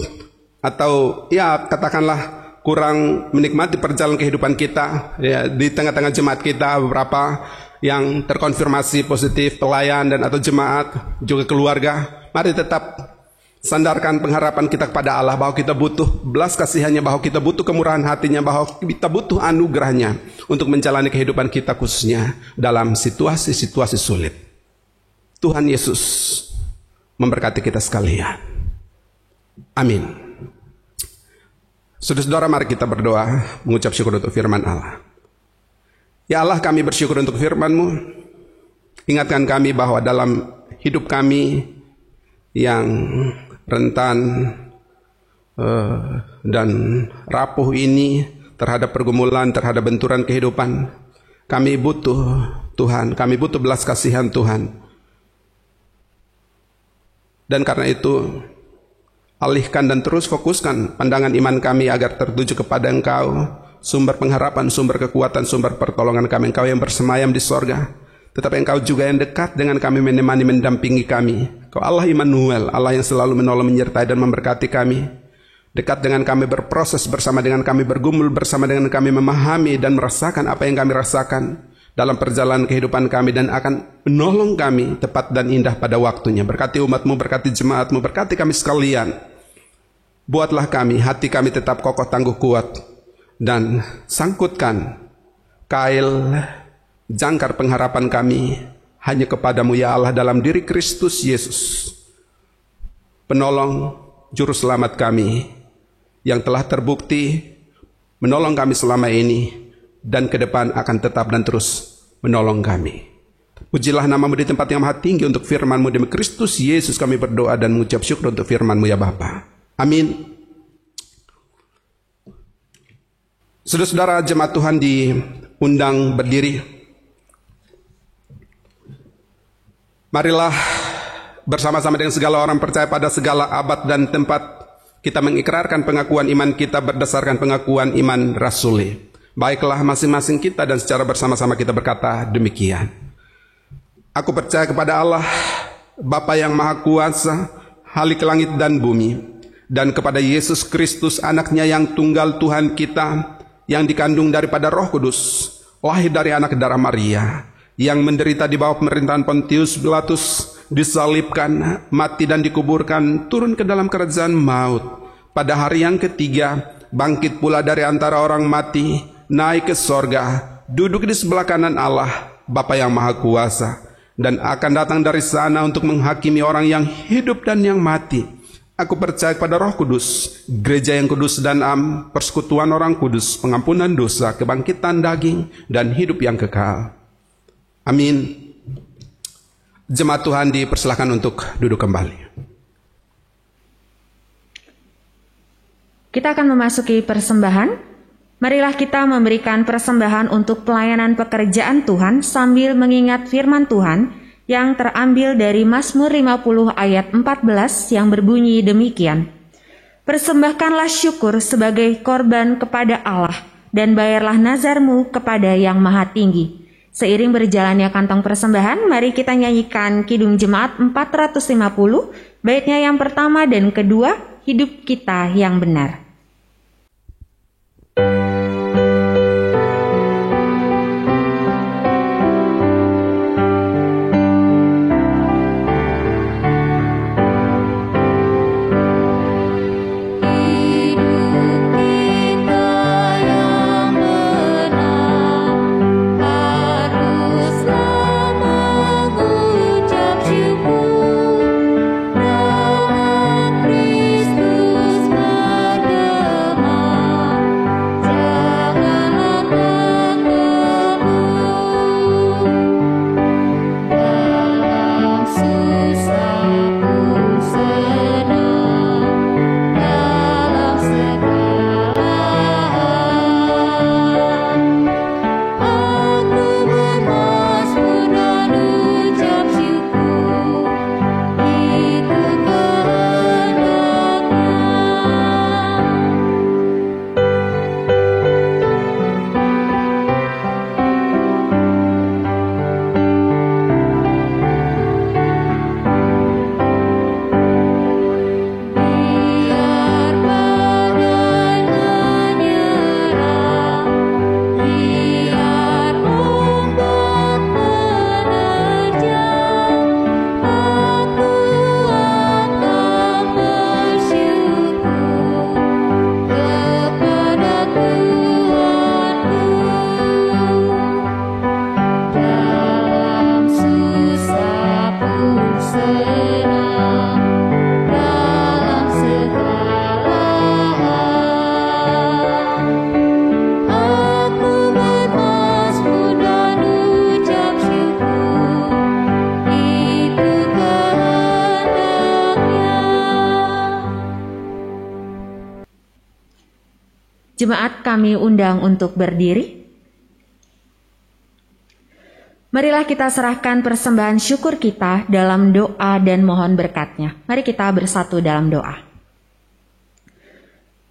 atau ya katakanlah kurang menikmati perjalanan kehidupan kita. Ya, di tengah-tengah jemaat kita beberapa yang terkonfirmasi positif, pelayan dan atau jemaat, juga keluarga. Mari tetap sandarkan pengharapan kita kepada Allah, bahwa kita butuh belas kasihannya, bahwa kita butuh kemurahan hatinya, bahwa kita butuh anugerahnya untuk menjalani kehidupan kita, khususnya dalam situasi-situasi sulit. Tuhan Yesus memberkati kita sekalian. Amin. Saudara-saudara, mari kita berdoa mengucap syukur untuk firman Allah. Ya Allah, kami bersyukur untuk firman-Mu. Ingatkan kami bahwa dalam hidup kami yang rentan dan rapuh ini terhadap pergumulan, terhadap benturan kehidupan, kami butuh Tuhan, kami butuh belas kasihan Tuhan. Dan karena itu, alihkan dan terus fokuskan pandangan iman kami agar tertuju kepada Engkau, sumber pengharapan, sumber kekuatan, sumber pertolongan kami. Engkau yang bersemayam di sorga, tetapi Engkau juga yang dekat dengan kami, menemani, mendampingi kami. Engkau Allah Immanuel, Allah yang selalu menolong, menyertai dan memberkati kami. Dekat dengan kami, berproses bersama dengan kami, bergumul bersama dengan kami, memahami dan merasakan apa yang kami rasakan dalam perjalanan kehidupan kami, dan akan menolong kami tepat dan indah pada waktunya. Berkati umat-Mu, berkati jemaat-Mu, berkati kami sekalian. Buatlah kami, hati kami tetap kokoh, tangguh, kuat, dan sangkutkan kail jangkar pengharapan kami hanya kepadamu ya Allah, dalam diri Kristus Yesus, penolong juru selamat kami, yang telah terbukti menolong kami selama ini, dan ke depan akan tetap dan terus menolong kami. Pujilah nama-Mu di tempat yang maha tinggi. Untuk firman-Mu demi Kristus Yesus kami berdoa dan mengucap syukur untuk firman-Mu ya Bapa. Amin. Saudara-saudara, jemaat Tuhan diundang berdiri. Marilah bersama-sama dengan segala orang percaya pada segala abad dan tempat, kita mengikrarkan pengakuan iman kita berdasarkan pengakuan iman rasuli. Baiklah masing-masing kita dan secara bersama-sama kita berkata demikian. Aku percaya kepada Allah, Bapa yang Maha Kuasa, Khalik langit dan bumi, dan kepada Yesus Kristus, anaknya yang tunggal Tuhan kita, yang dikandung daripada Roh Kudus, lahir dari anak darah Maria, yang menderita di bawah pemerintahan Pontius Pilatus, disalibkan, mati dan dikuburkan, turun ke dalam kerajaan maut. Pada hari yang ketiga, bangkit pula dari antara orang mati, naik ke sorga, duduk di sebelah kanan Allah, Bapa yang Maha Kuasa, dan akan datang dari sana untuk menghakimi orang yang hidup dan yang mati. Aku percaya kepada Roh Kudus, gereja yang kudus dan persekutuan orang kudus, pengampunan dosa, kebangkitan daging, dan hidup yang kekal. Amin. Jemaat Tuhan dipersilakan untuk duduk kembali. Kita akan memasuki persembahan. Marilah kita memberikan persembahan untuk pelayanan pekerjaan Tuhan sambil mengingat firman Tuhan yang terambil dari Mazmur 50 ayat 14 yang berbunyi demikian. Persembahkanlah syukur sebagai korban kepada Allah dan bayarlah nazarmu kepada Yang Maha Tinggi. Seiring berjalannya kantong persembahan, mari kita nyanyikan Kidung Jemaat 450, baitnya yang pertama dan kedua, Hidup Kita Yang Benar. Jemaat kami undang untuk berdiri. Marilah kita serahkan persembahan syukur kita dalam doa dan mohon berkat-Nya. Mari kita bersatu dalam doa.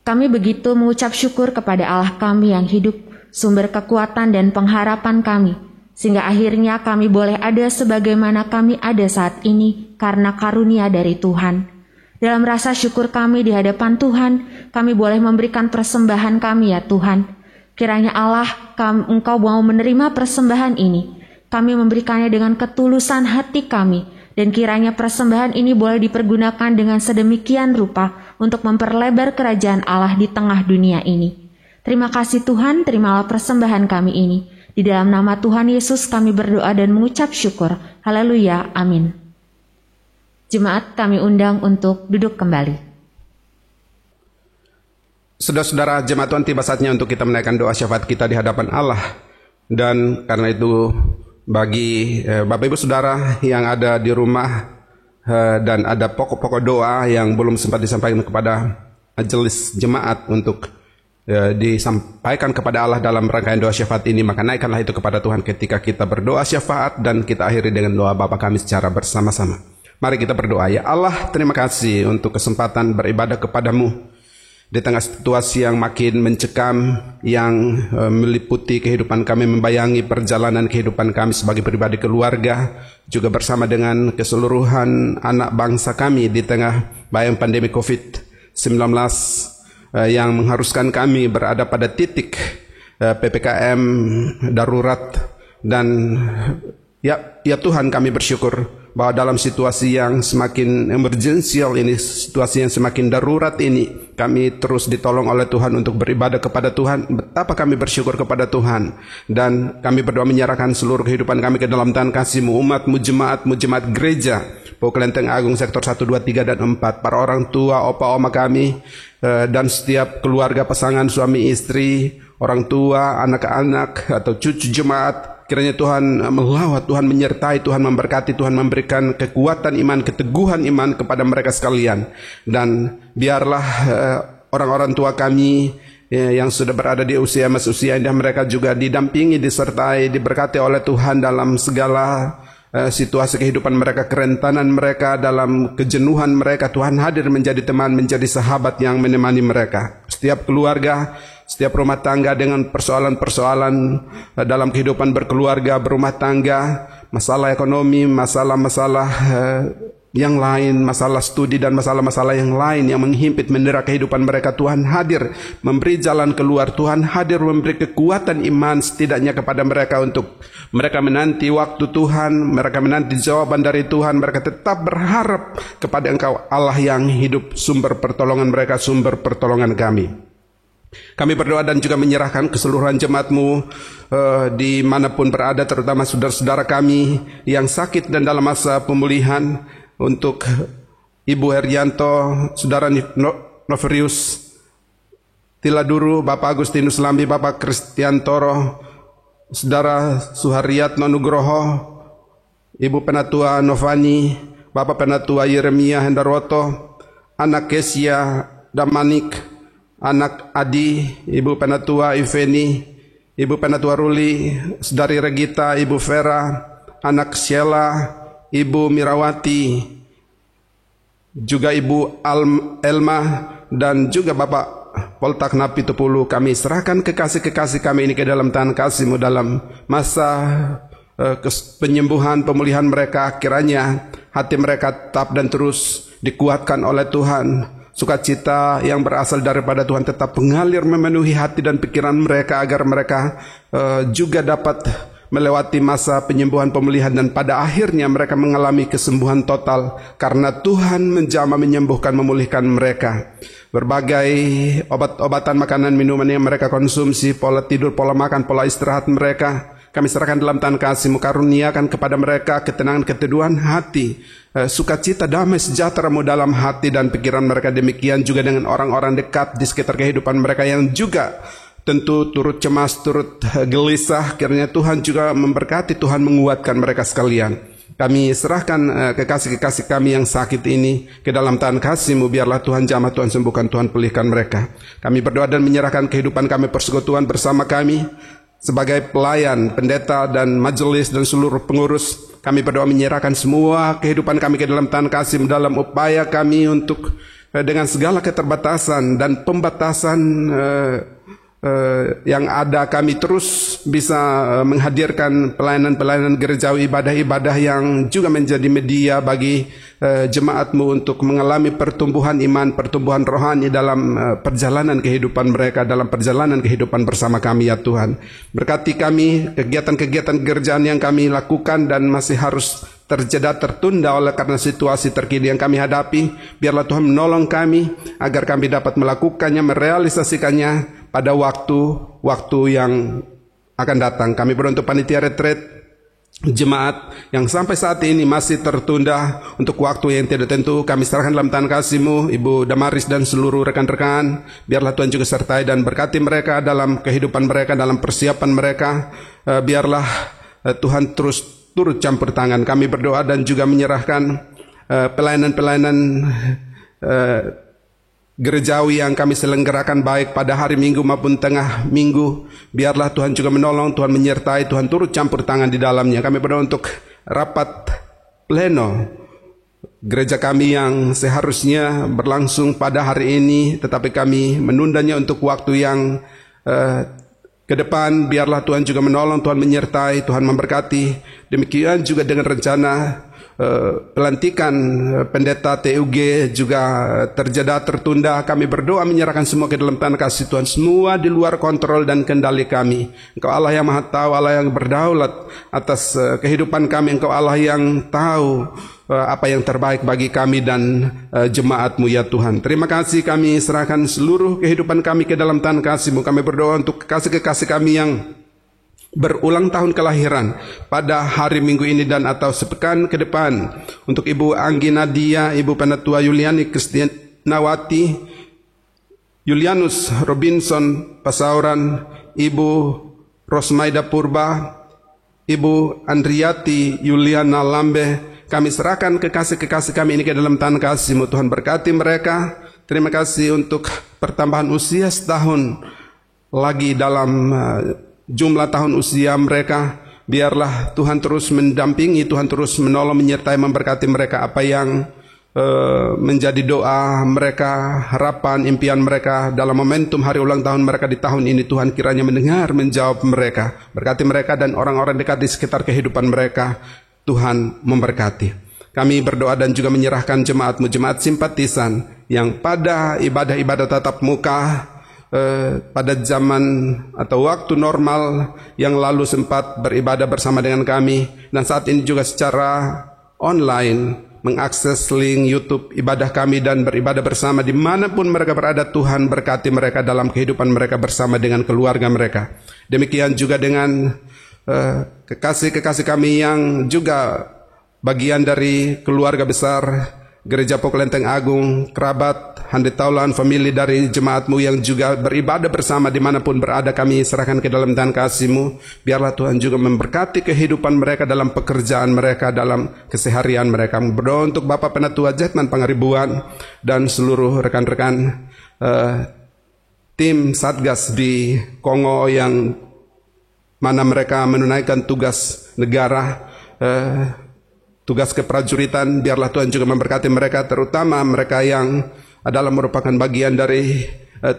Kami begitu mengucap syukur kepada Allah kami yang hidup, sumber kekuatan dan pengharapan kami, sehingga akhirnya kami boleh ada sebagaimana kami ada saat ini karena karunia dari Tuhan. Dalam rasa syukur kami di hadapan Tuhan, kami boleh memberikan persembahan kami ya Tuhan. Kiranya Allah, Engkau mau menerima persembahan ini. Kami memberikannya dengan ketulusan hati kami. Dan kiranya persembahan ini boleh dipergunakan dengan sedemikian rupa untuk memperlebar kerajaan Allah di tengah dunia ini. Terima kasih Tuhan, terimalah persembahan kami ini. Di dalam nama Tuhan Yesus kami berdoa dan mengucap syukur. Haleluya, amin. Jemaat kami undang untuk duduk kembali. Saudara-saudara jemaat Tuhan, tiba saatnya untuk kita menaikkan doa syafaat kita di hadapan Allah. Dan karena itu bagi Bapak Ibu Saudara yang ada di rumah dan ada pokok-pokok doa yang belum sempat disampaikan kepada majelis jemaat untuk disampaikan kepada Allah dalam rangkaian doa syafaat ini, maka naikkanlah itu kepada Tuhan ketika kita berdoa syafaat dan kita akhiri dengan doa Bapa kami secara bersama-sama. Mari kita berdoa. Ya Allah, terima kasih untuk kesempatan beribadah kepadamu di tengah situasi yang makin mencekam, yang meliputi kehidupan kami, membayangi perjalanan kehidupan kami sebagai pribadi keluarga, juga bersama dengan keseluruhan anak bangsa kami di tengah bayang pandemi COVID-19 yang mengharuskan kami berada pada titik PPKM darurat. Dan ya Tuhan, kami bersyukur bahwa dalam situasi yang semakin emergensial ini, situasi yang semakin darurat ini, kami terus ditolong oleh Tuhan untuk beribadah kepada Tuhan. Betapa kami bersyukur kepada Tuhan. Dan kami berdoa menyerahkan seluruh kehidupan kami ke dalam tangan kasih-Mu, umat-Mu, jemaat-Mu, jemaat gereja Pau Kelenteng Agung sektor 1, 2, 3, dan 4, para orang tua, opa, oma kami, dan setiap keluarga, pasangan, suami, istri, orang tua, anak-anak, atau cucu jemaat. Kiranya Tuhan melawat, Tuhan menyertai, Tuhan memberkati, Tuhan memberikan kekuatan iman, keteguhan iman kepada mereka sekalian. Dan biarlah orang-orang tua kami yang sudah berada di usia indah, mereka juga didampingi, disertai, diberkati oleh Tuhan dalam segala situasi kehidupan mereka, kerentanan mereka, dalam kejenuhan mereka. Tuhan hadir menjadi teman, menjadi sahabat yang menemani mereka. Setiap keluarga, setiap rumah tangga dengan persoalan-persoalan dalam kehidupan berkeluarga, berumah tangga, masalah ekonomi, masalah-masalah yang lain, masalah studi dan masalah-masalah yang lain yang menghimpit mendera kehidupan mereka, Tuhan hadir memberi jalan keluar. Tuhan hadir memberi kekuatan iman setidaknya kepada mereka untuk mereka menanti waktu Tuhan, mereka menanti jawaban dari Tuhan, mereka tetap berharap kepada Engkau Allah yang hidup, sumber pertolongan mereka, sumber pertolongan kami. Kami berdoa dan juga menyerahkan keseluruhan jemaat-Mu dimanapun berada, terutama saudara-saudara kami yang sakit dan dalam masa pemulihan, untuk Ibu Herianto, Saudara Noverius Tiladuru, Bapak Agustinus Lambi, Bapak Kristiantoro, Saudara Suharyatno Nugroho, Ibu Penatua Novani, Bapak Penatua Yeremia Hendarwoto, anak Kesia Damanik, anak Adi, Ibu Penatua Iveni, Ibu Penatua Ruli, Saudari Regita, Ibu Vera, anak Sheila, Ibu Mirawati, juga Ibu Elma, dan juga Bapak Poltak Napi Tupulu. Kami serahkan kekasih-kekasih kami ini ke dalam tangan kasih-Mu dalam masa penyembuhan, pemulihan mereka. Kiranya hati mereka tetap dan terus dikuatkan oleh Tuhan. Sukacita yang berasal daripada Tuhan tetap mengalir memenuhi hati dan pikiran mereka, agar mereka juga dapat melewati masa penyembuhan, pemulihan, dan pada akhirnya mereka mengalami kesembuhan total karena Tuhan menjamah, menyembuhkan, memulihkan mereka. Berbagai obat-obatan, makanan, minuman yang mereka konsumsi, pola tidur, pola makan, pola istirahat mereka, kami serahkan dalam tangan kasih-Mu. Karuniakan kepada mereka ketenangan, keteduhan hati, sukacita, damai, sejahtera-Mu dalam hati dan pikiran mereka. Demikian juga dengan orang-orang dekat di sekitar kehidupan mereka yang juga tentu turut cemas, turut gelisah. Kiranya Tuhan juga memberkati, Tuhan menguatkan mereka sekalian. Kami serahkan kekasih-kekasih kami yang sakit ini ke dalam tangan kasih-Mu. Biarlah Tuhan jamah, Tuhan sembuhkan, Tuhan pulihkan mereka. Kami berdoa dan menyerahkan kehidupan kami, persekutuan bersama kami sebagai pelayan, pendeta, dan majelis, dan seluruh pengurus. Kami berdoa menyerahkan semua kehidupan kami ke dalam tangan kasih-Mu dalam upaya kami untuk dengan segala keterbatasan dan pembatasan yang ada, kami terus bisa menghadirkan pelayanan-pelayanan gerejawi, ibadah-ibadah yang juga menjadi media bagi jemaat-Mu untuk mengalami pertumbuhan iman, pertumbuhan rohani dalam perjalanan kehidupan mereka, dalam perjalanan kehidupan bersama kami, ya Tuhan. Berkati kami, kegiatan-kegiatan kerjaan yang kami lakukan dan masih harus terjeda, tertunda oleh karena situasi terkini yang kami hadapi. Biarlah Tuhan menolong kami agar kami dapat melakukannya, merealisasikannya pada waktu yang akan datang. Kami berdoa untuk panitia retreat jemaat yang sampai saat ini masih tertunda untuk waktu yang tidak tentu. Kami serahkan dalam tangan kasih-Mu, Ibu Damaris dan seluruh rekan-rekan. Biarlah Tuhan juga sertai dan berkati mereka dalam kehidupan mereka, dalam persiapan mereka. Biarlah Tuhan terus turut campur tangan. Kami berdoa dan juga menyerahkan pelayanan-pelayanan gerejawi yang kami selenggarakan baik pada hari Minggu maupun tengah minggu. Biarlah Tuhan juga menolong, Tuhan menyertai, Tuhan turut campur tangan di dalamnya. Kami berdoa untuk rapat pleno gereja kami yang seharusnya berlangsung pada hari ini, tetapi kami menundanya untuk waktu yang ke depan. Biarlah Tuhan juga menolong, Tuhan menyertai, Tuhan memberkati. Demikian juga dengan rencana pelantikan pendeta TUG juga tertunda. Kami berdoa menyerahkan semua ke dalam tangan kasih Tuhan, semua di luar kontrol dan kendali kami. Engkau Allah yang maha tahu, Allah yang berdaulat atas kehidupan kami. Engkau Allah yang tahu apa yang terbaik bagi kami dan jemaat-Mu ya Tuhan. Terima kasih, kami serahkan seluruh kehidupan kami ke dalam tangan kasih-Mu. Kami berdoa untuk kekasih-kekasih kami yang berulang tahun kelahiran pada hari Minggu ini dan atau sepekan ke depan. Untuk Ibu Anggi Nadia, Ibu Penatua Yuliani Kristinawati, Julianus Robinson Pasauran, Ibu Rosmaida Purba, Ibu Andriati Yuliana Lambe, kami serahkan kekasih-kekasih kami ini ke dalam tangan kasih-Mu. Tuhan berkati mereka. Terima kasih untuk pertambahan usia setahun lagi dalam jumlah tahun usia mereka. Biarlah Tuhan terus mendampingi, Tuhan terus menolong, menyertai, memberkati mereka. Apa yang menjadi doa mereka, harapan, impian mereka dalam momentum hari ulang tahun mereka di tahun ini, Tuhan kiranya mendengar, menjawab mereka. Berkati mereka dan orang-orang dekat di sekitar kehidupan mereka. Tuhan memberkati. Kami berdoa dan juga menyerahkan jemaat-Mu, jemaat simpatisan yang pada ibadah-ibadah tatap muka pada zaman atau waktu normal yang lalu sempat beribadah bersama dengan kami, dan saat ini juga secara online mengakses link YouTube ibadah kami dan beribadah bersama dimanapun mereka berada. Tuhan berkati mereka dalam kehidupan mereka bersama dengan keluarga mereka. Demikian juga dengan kekasih-kekasih kami yang juga bagian dari keluarga besar Gereja Pokelenteng Agung, kerabat, handetaulan, famili dari jemaat-Mu yang juga beribadah bersama dimanapun berada, kami serahkan ke dalam tangan kasih-Mu. Biarlah Tuhan juga memberkati kehidupan mereka dalam pekerjaan mereka, dalam keseharian mereka. Berdoa untuk Bapak Penatua Jetman Pangaribuan dan seluruh rekan-rekan tim Satgas di Kongo yang mana mereka menunaikan tugas negara, tugas keprajuritan. Biarlah Tuhan juga memberkati mereka, terutama mereka yang adalah merupakan bagian dari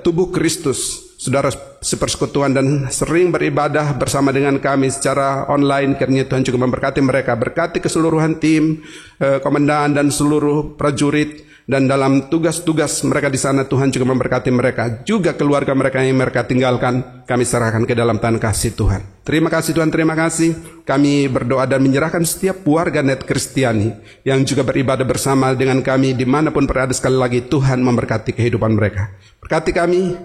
tubuh Kristus, saudara sepersekutuan dan sering beribadah bersama dengan kami secara online. Kiranya Tuhan juga memberkati mereka, berkati keseluruhan tim, komandan dan seluruh prajurit, dan dalam tugas-tugas mereka di sana Tuhan juga memberkati mereka, juga keluarga mereka yang mereka tinggalkan. Kami serahkan ke dalam tangan kasih Tuhan. Terima kasih Tuhan, terima kasih. Kami berdoa dan menyerahkan setiap warga Net Kristiani yang juga beribadah bersama dengan kami dimanapun berada. Sekali lagi Tuhan memberkati kehidupan mereka. Berkati kami,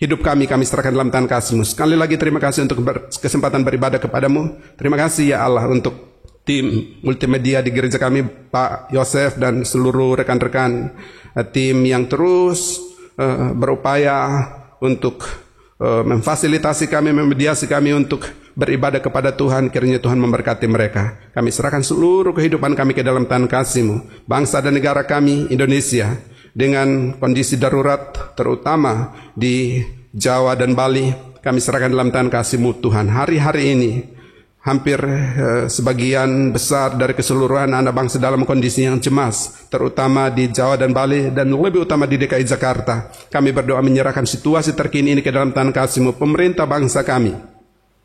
hidup kami serahkan dalam tangan kasih-Mu. Sekali lagi terima kasih untuk kesempatan beribadah kepadamu. Terima kasih ya Allah untuk tim multimedia di gereja kami, Pak Yosef dan seluruh rekan-rekan tim yang terus berupaya untuk memfasilitasi kami, memediasi kami untuk beribadah kepada Tuhan. Kiranya Tuhan memberkati mereka. Kami serahkan seluruh kehidupan kami ke dalam tangan kasih-Mu. Bangsa dan negara kami Indonesia dengan kondisi darurat terutama di Jawa dan Bali, kami serahkan dalam tangan kasih-Mu Tuhan. Hari-hari ini hampir sebagian besar dari keseluruhan anak bangsa dalam kondisi yang cemas, terutama di Jawa dan Bali dan lebih utama di DKI Jakarta. Kami berdoa menyerahkan situasi terkini ini ke dalam tangan kasih-Mu. Pemerintah bangsa kami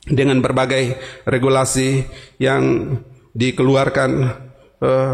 dengan berbagai regulasi yang dikeluarkan,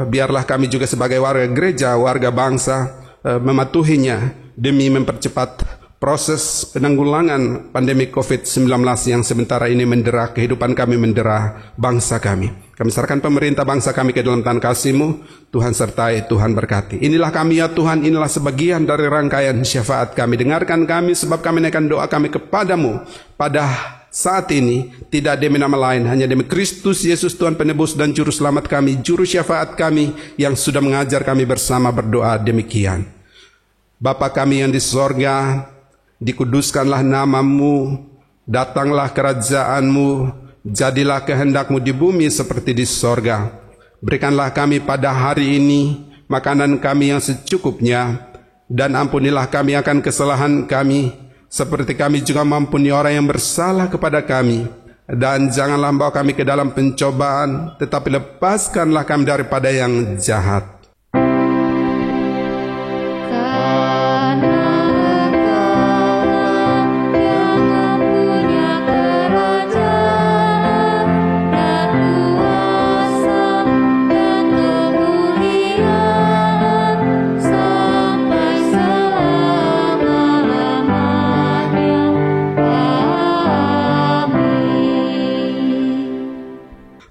biarlah kami juga sebagai warga gereja, warga bangsa mematuhinya demi mempercepat proses penanggulangan pandemi COVID-19 yang sementara ini mendera kehidupan kami, mendera bangsa kami. Kami serahkan pemerintah bangsa kami ke dalam tangan kasih-Mu. Tuhan sertai, Tuhan berkati. Inilah kami ya Tuhan, inilah sebagian dari rangkaian syafaat kami. Dengarkan kami sebab kami naikkan doa kami kepadamu pada saat ini, tidak demi nama lain, hanya demi Kristus Yesus Tuhan penebus dan juru selamat kami, juru syafaat kami yang sudah mengajar kami bersama berdoa demikian. Bapa kami yang di sorga, dikuduskanlah nama-Mu, datanglah kerajaan-Mu, jadilah kehendak-Mu di bumi seperti di sorga. Berikanlah kami pada hari ini makanan kami yang secukupnya, dan ampunilah kami akan kesalahan kami, seperti kami juga mengampuni orang yang bersalah kepada kami. Dan janganlah bawa kami ke dalam pencobaan, tetapi lepaskanlah kami daripada yang jahat.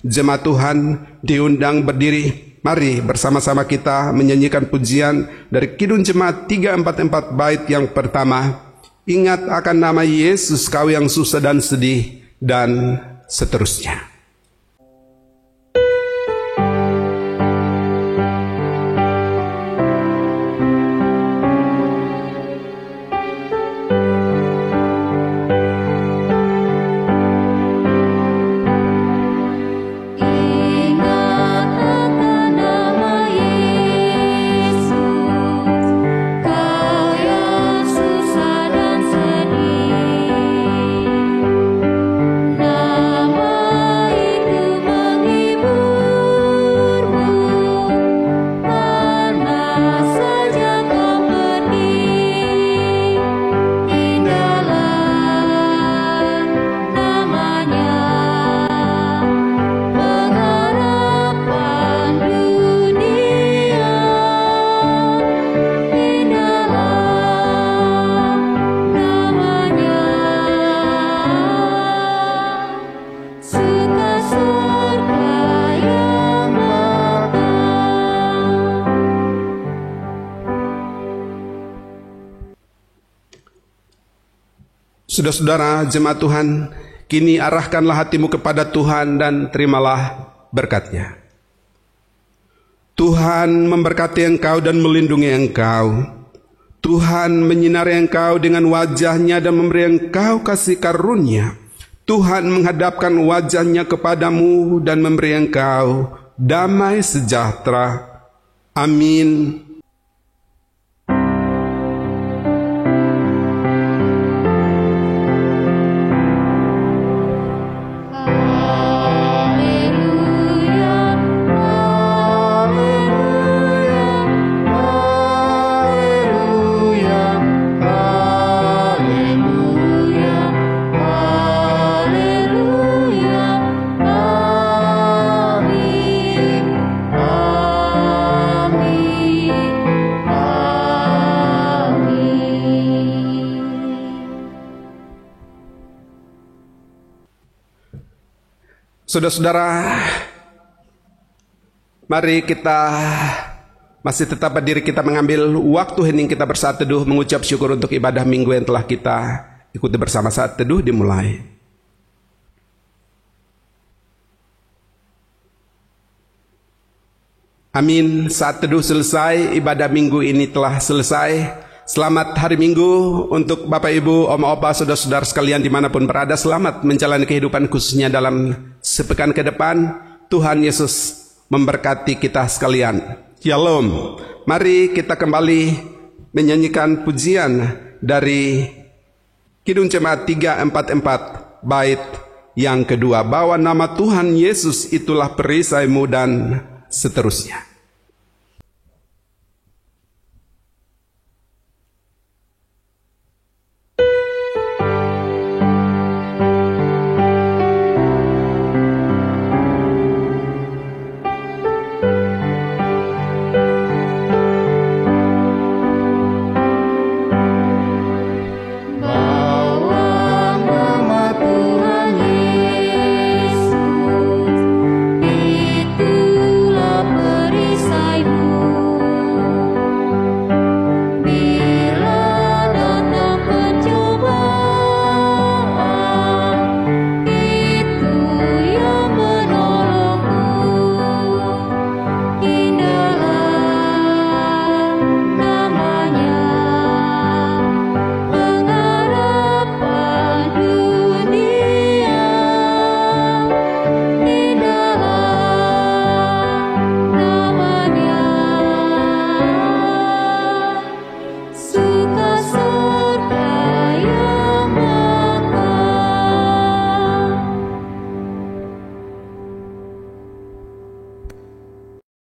Jemaat Tuhan diundang berdiri. Mari bersama-sama kita menyanyikan pujian dari Kidung Jemaat 344 bait yang pertama. Ingat akan nama Yesus kau yang susah dan sedih, dan seterusnya. Saudara-saudara jemaat Tuhan, kini arahkanlah hatimu kepada Tuhan dan terimalah berkat-Nya. Tuhan memberkati engkau dan melindungi engkau. Tuhan menyinari engkau dengan wajah-Nya dan memberi engkau kasih karunia. Tuhan menghadapkan wajah-Nya kepadamu dan memberi engkau damai sejahtera. Amin. Saudara-saudara, mari kita masih tetap berdiri, kita mengambil waktu hening kita bersaat teduh, mengucap syukur untuk ibadah minggu yang telah kita ikuti bersama. Saat teduh dimulai. Amin. Saat teduh selesai, ibadah minggu ini telah selesai. Selamat hari Minggu untuk Bapak Ibu, Om Opa, saudara-saudara sekalian dimanapun berada. Selamat menjalani kehidupan khususnya dalam sepekan ke depan. Tuhan Yesus memberkati kita sekalian. Shalom. Mari kita kembali menyanyikan pujian dari Kidung Jemaat 344 bait yang kedua. Bahwa nama Tuhan Yesus itulah perisaimu dan seterusnya.